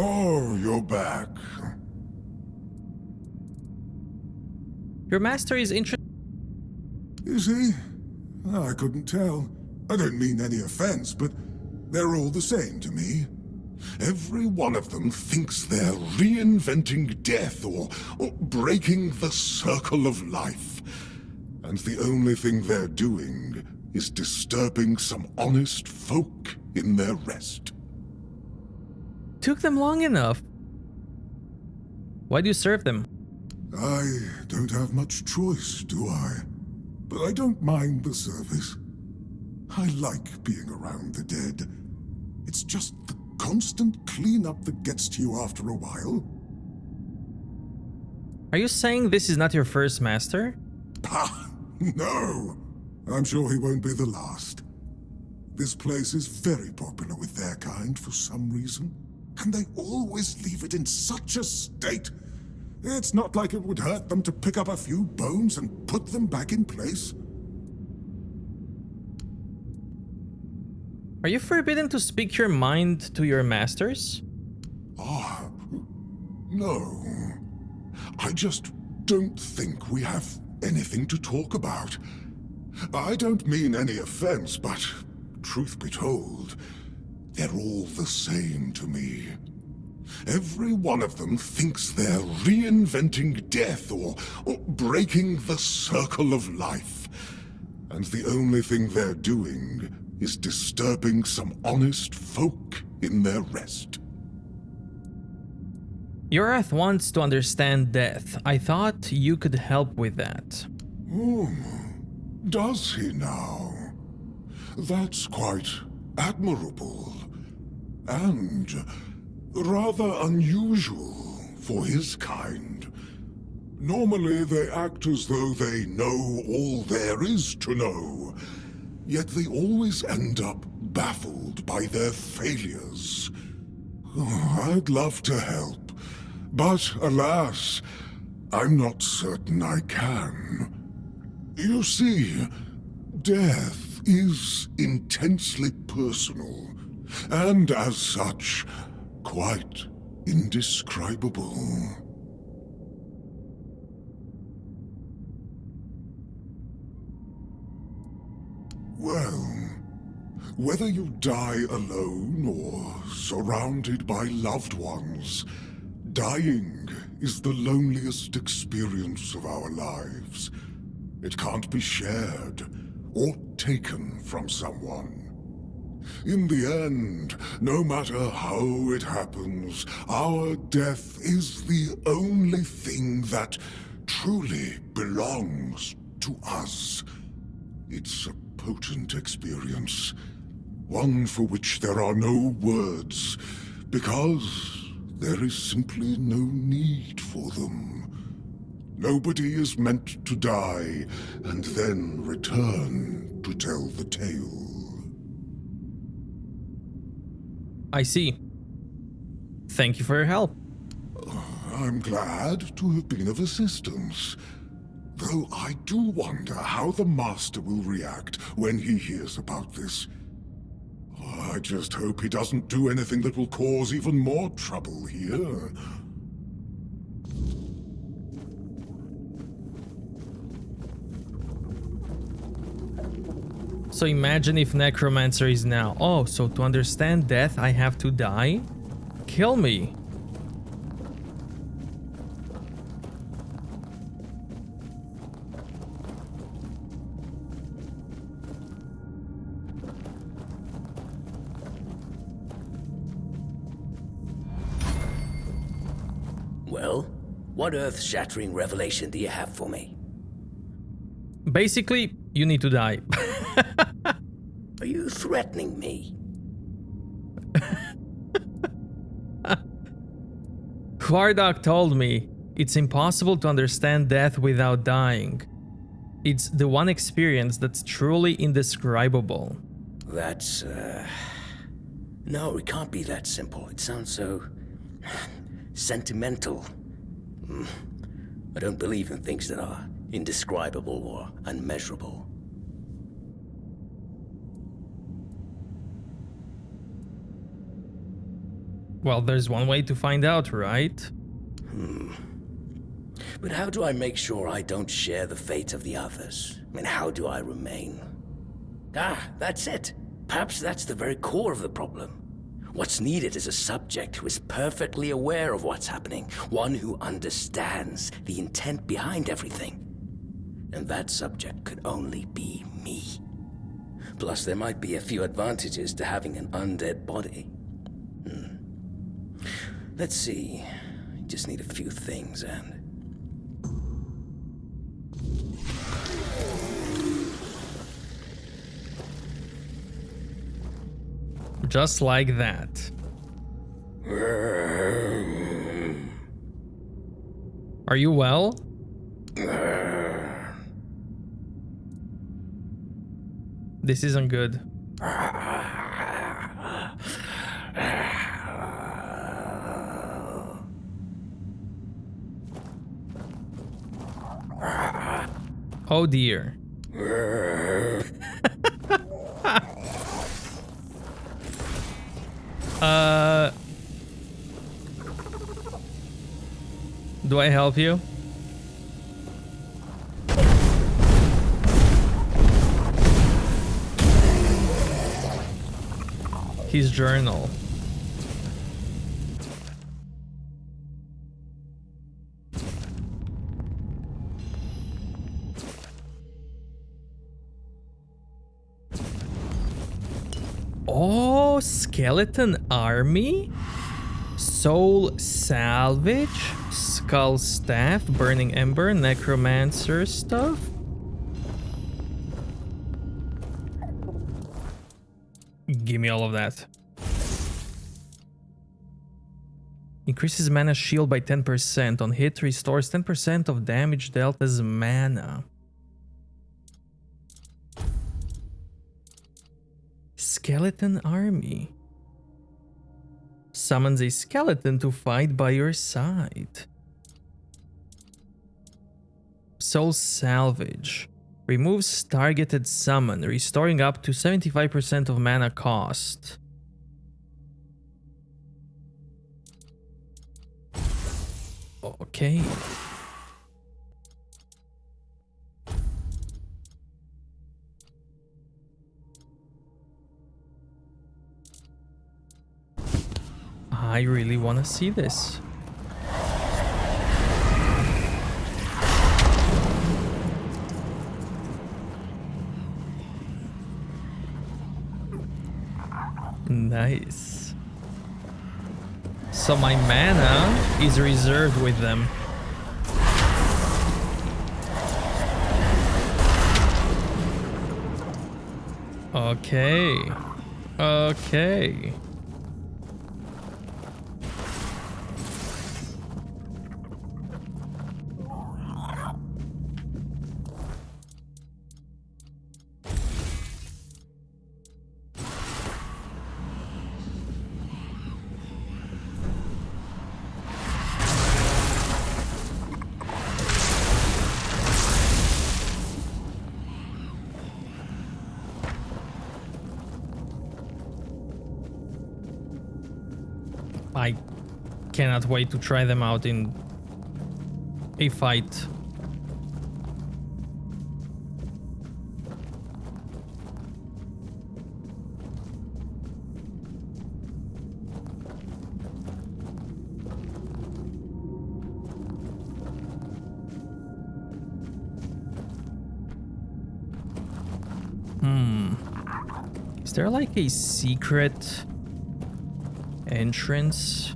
Oh, you're back. Your master is interested. Is he? I couldn't tell. I don't mean any offense, but they're all the same to me. Every one of them thinks they're reinventing death or breaking the circle of life. And the only thing they're doing is disturbing some honest folk in their rest. Took them long enough. Why do you serve them? I don't have much choice, do I? But I don't mind the service. I like being around the dead. It's just the constant cleanup that gets to you after a while. Are you saying this is not your first master? Ha! No! I'm sure he won't be the last. This place is very popular with their kind for some reason. And they always leave it in such a state. It's not like it would hurt them to pick up a few bones and put them back in place. Are you forbidden to speak your mind to your masters? Ah, no. I just don't think we have anything to talk about. I don't mean any offense, but truth be told, they're all the same to me. Every one of them thinks they're reinventing death or breaking the circle of life. And the only thing they're doing is disturbing some honest folk in their rest. Your Earth wants to understand death. I thought you could help with that. Does he now? That's quite admirable. And rather unusual for his kind. Normally they act as though they know all there is to know, yet they always end up baffled by their failures. I'd love to help, but alas, I'm not certain I can. You see, death is intensely personal, and as such, quite indescribable. Well, whether you die alone or surrounded by loved ones, dying is the loneliest experience of our lives. It can't be shared or taken from someone. In the end, no matter how it happens, our death is the only thing that truly belongs to us. It's a potent experience, one for which there are no words, because there is simply no need for them. Nobody is meant to die and then return to tell the tale. I see. Thank you for your help. I'm glad to have been of assistance. Though I do wonder how the Master will react when he hears about this. I just hope he doesn't do anything that will cause even more trouble here. So imagine if necromancer is now. Oh, so to understand death, I have to die? Kill me. Well, what earth-shattering revelation do you have for me? Basically, you need to die. Are you threatening me? Kvardak told me it's impossible to understand death without dying. It's the one experience that's truly indescribable. That's, No, it can't be that simple. It sounds so... sentimental. I don't believe in things that are indescribable or unmeasurable. Well, there's one way to find out, right? But how do I make sure I don't share the fate of the others? I mean, how do I remain? That's it. Perhaps that's the very core of the problem. What's needed is a subject who is perfectly aware of what's happening, one who understands the intent behind everything. And that subject could only be me. Plus, there might be a few advantages to having an undead body. Let's see. I just need a few things and... Just like that. Are you well? This isn't good. Oh dear. Do I help you? His journal. Oh, skeleton army? Soul salvage? Skull staff? Burning ember? Necromancer stuff? Give me all of that. Increases mana shield by 10%. On hit, restores 10% of damage dealt as mana. Skeleton army. Summons a skeleton to fight by your side. Soul salvage. Removes targeted summon, restoring up to 75% of mana cost. Okay. I really want to see this. Nice. So my mana is reserved with them. Okay. Okay. I cannot wait to try them out in a fight. Is there like a secret entrance?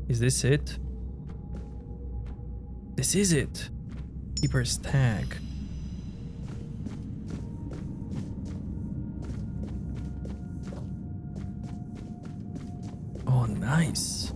Is this it? This is it. Keeper's tag. Oh, nice.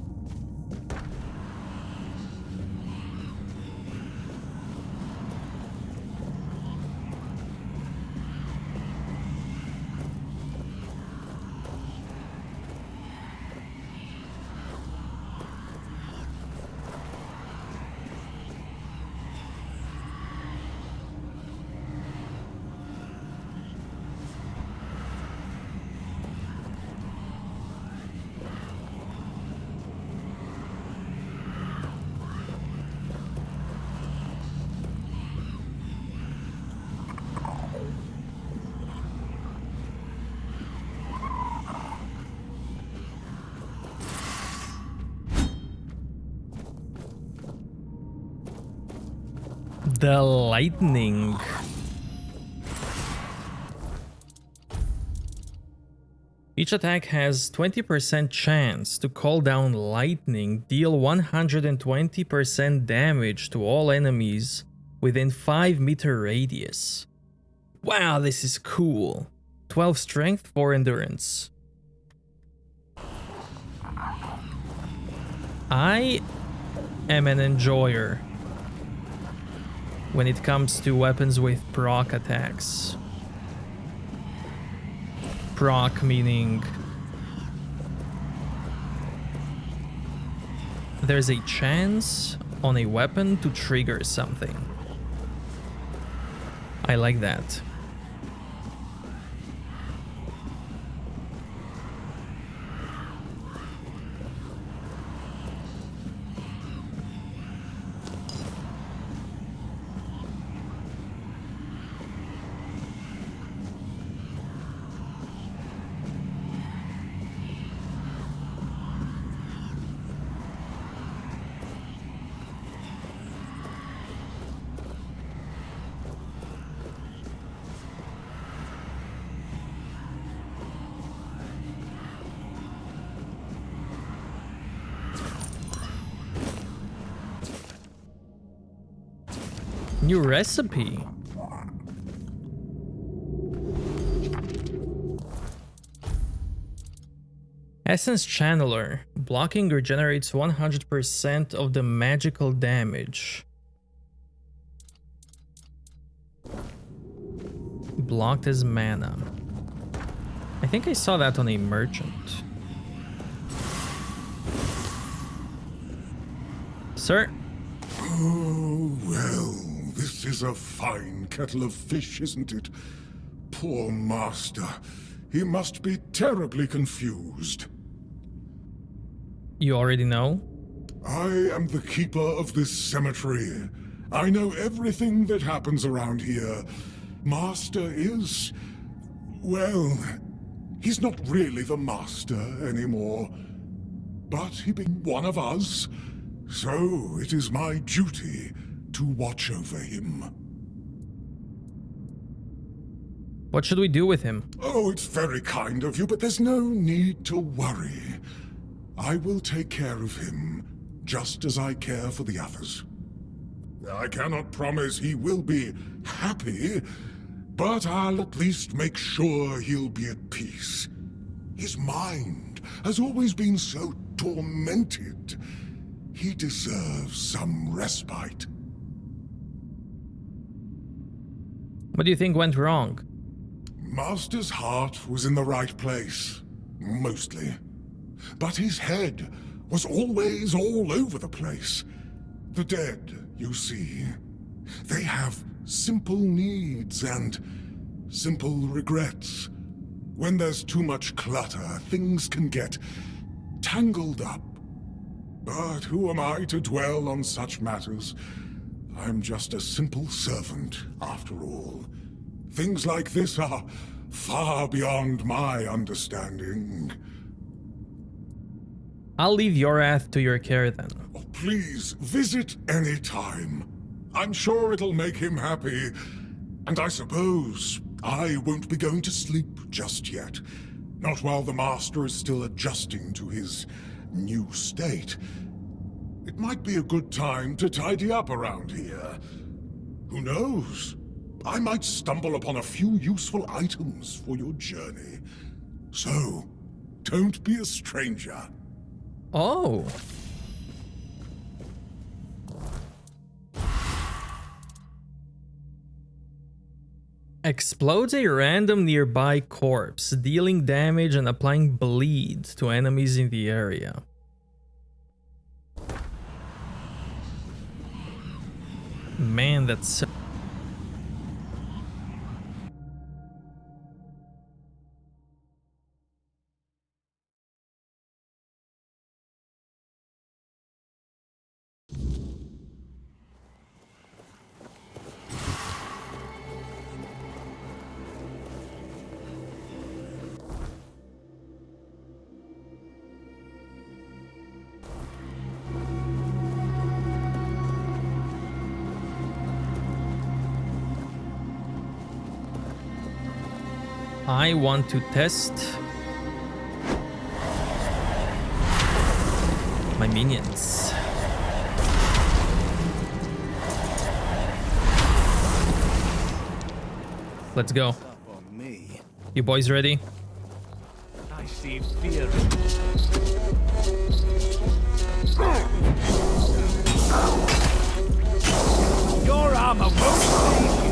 The lightning. Each attack has 20% chance to call down lightning, deal 120% damage to all enemies within 5-meter radius. Wow, this is cool. 12 strength, 4 endurance. I am an enjoyer when it comes to weapons with proc attacks. Proc meaning there's a chance on a weapon to trigger something. I like that. New recipe. Essence Channeler. Blocking regenerates 100% of the magical damage. Blocked as mana. I think I saw that on a merchant. Sir? Oh, well, this is a fine kettle of fish, isn't it? Poor master. He must be terribly confused. You already know? I am the keeper of this cemetery. I know everything that happens around here. Master is... well, he's not really the master anymore. But he being one of us, so it is my duty to watch over him. What should we do with him? Oh, it's very kind of you, but there's no need to worry. I will take care of him, just as I care for the others. I cannot promise he will be happy, but I'll at least make sure he'll be at peace. His mind has always been so tormented. He deserves some respite. What do you think went wrong? Master's heart was in the right place, mostly. But his head was always all over the place. The dead, you see, they have simple needs and simple regrets. When there's too much clutter, things can get tangled up. But who am I to dwell on such matters? I'm just a simple servant, after all. Things like this are far beyond my understanding. I'll leave Yorath to your care then. Oh, please, visit any time. I'm sure it'll make him happy. And I suppose I won't be going to sleep just yet. Not while the Master is still adjusting to his new state. It might be a good time to tidy up around here. Who knows? I might stumble upon a few useful items for your journey. So, don't be a stranger. Oh. Explodes a random nearby corpse, dealing damage and applying bleed to enemies in the area. Man, that's so... I want to test my minions. Let's go. You boys ready? I see fear in your armor won't save you.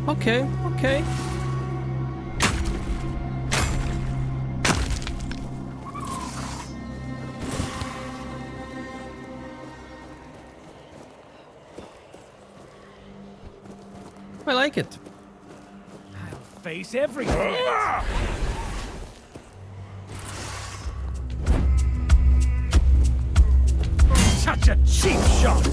Okay, okay. I like it. I'll face everything. Such a cheap shot!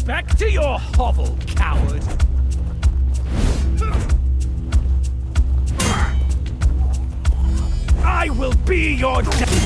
Back to your hovel, coward! I will be your death!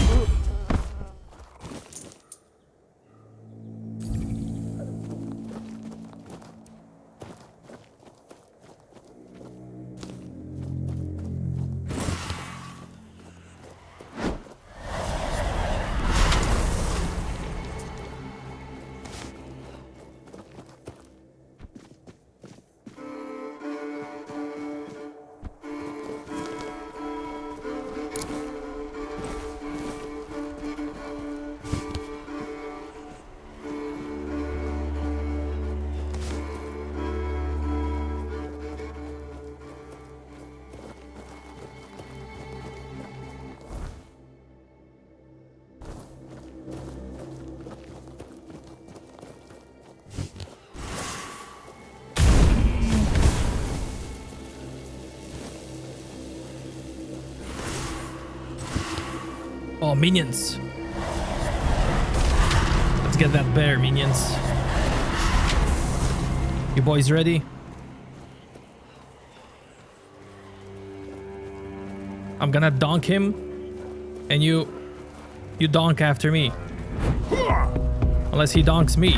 Oh, minions. Let's get that bear, minions. You boys ready? I'm gonna donk him, and you donk after me. Unless he donks me.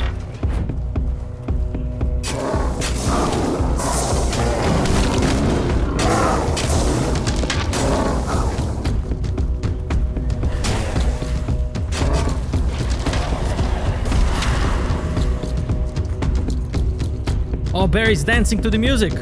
Oh, Barry's dancing to the music.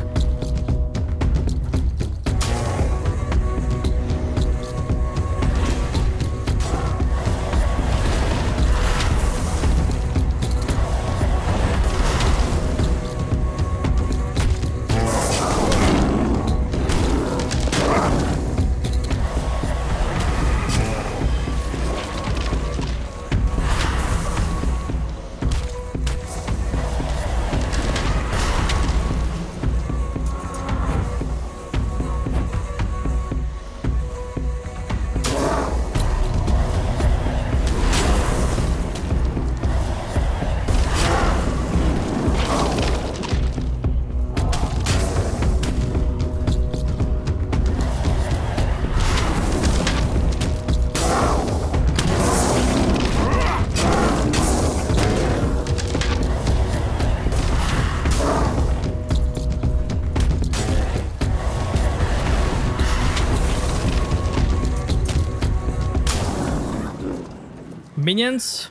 Minions,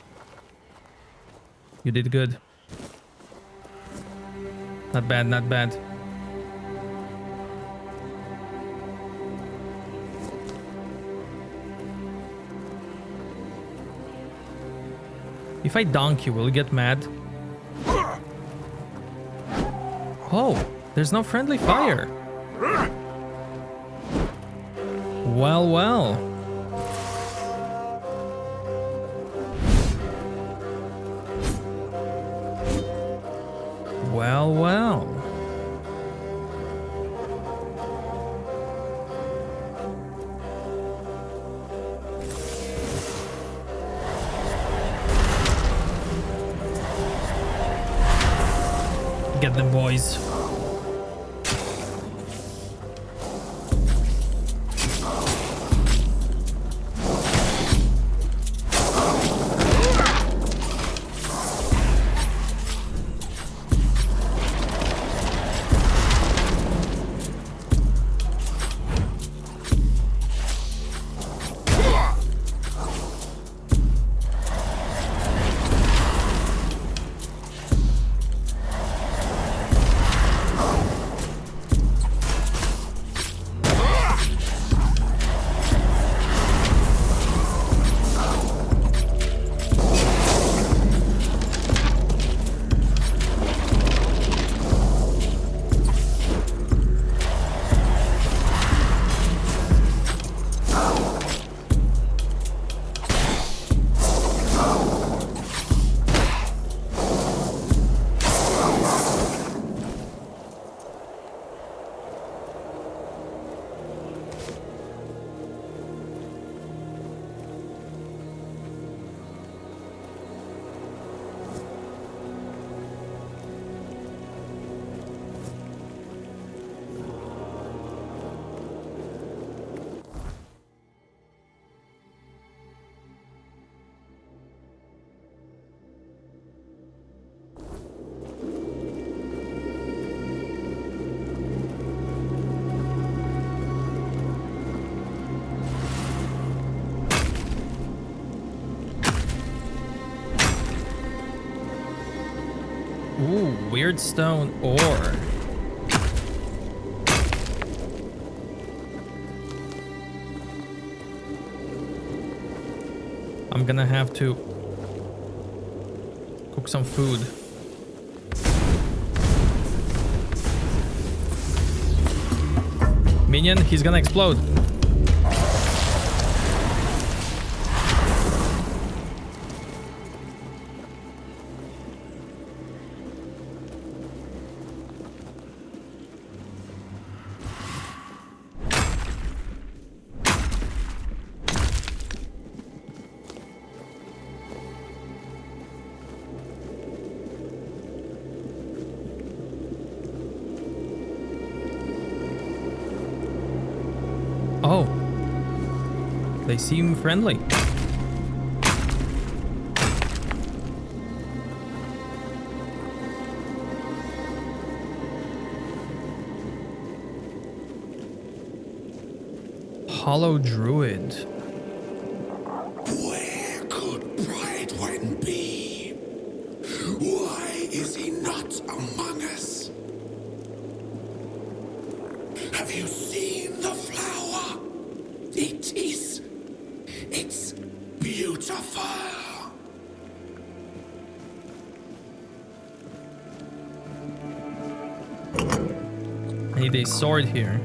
you did good. Not bad, not bad. If I donk you, will you get mad? Oh, there's no friendly fire. Well, well. Well, well. Get them, boys. Ooh, weird stone ore. I'm gonna have to cook some food. Minion, he's gonna explode. Oh, they seem friendly. Hollow Druid. Where could Bridewine be? Why is he not among us? Have you seen the flower? It's beautiful. I need a sword here.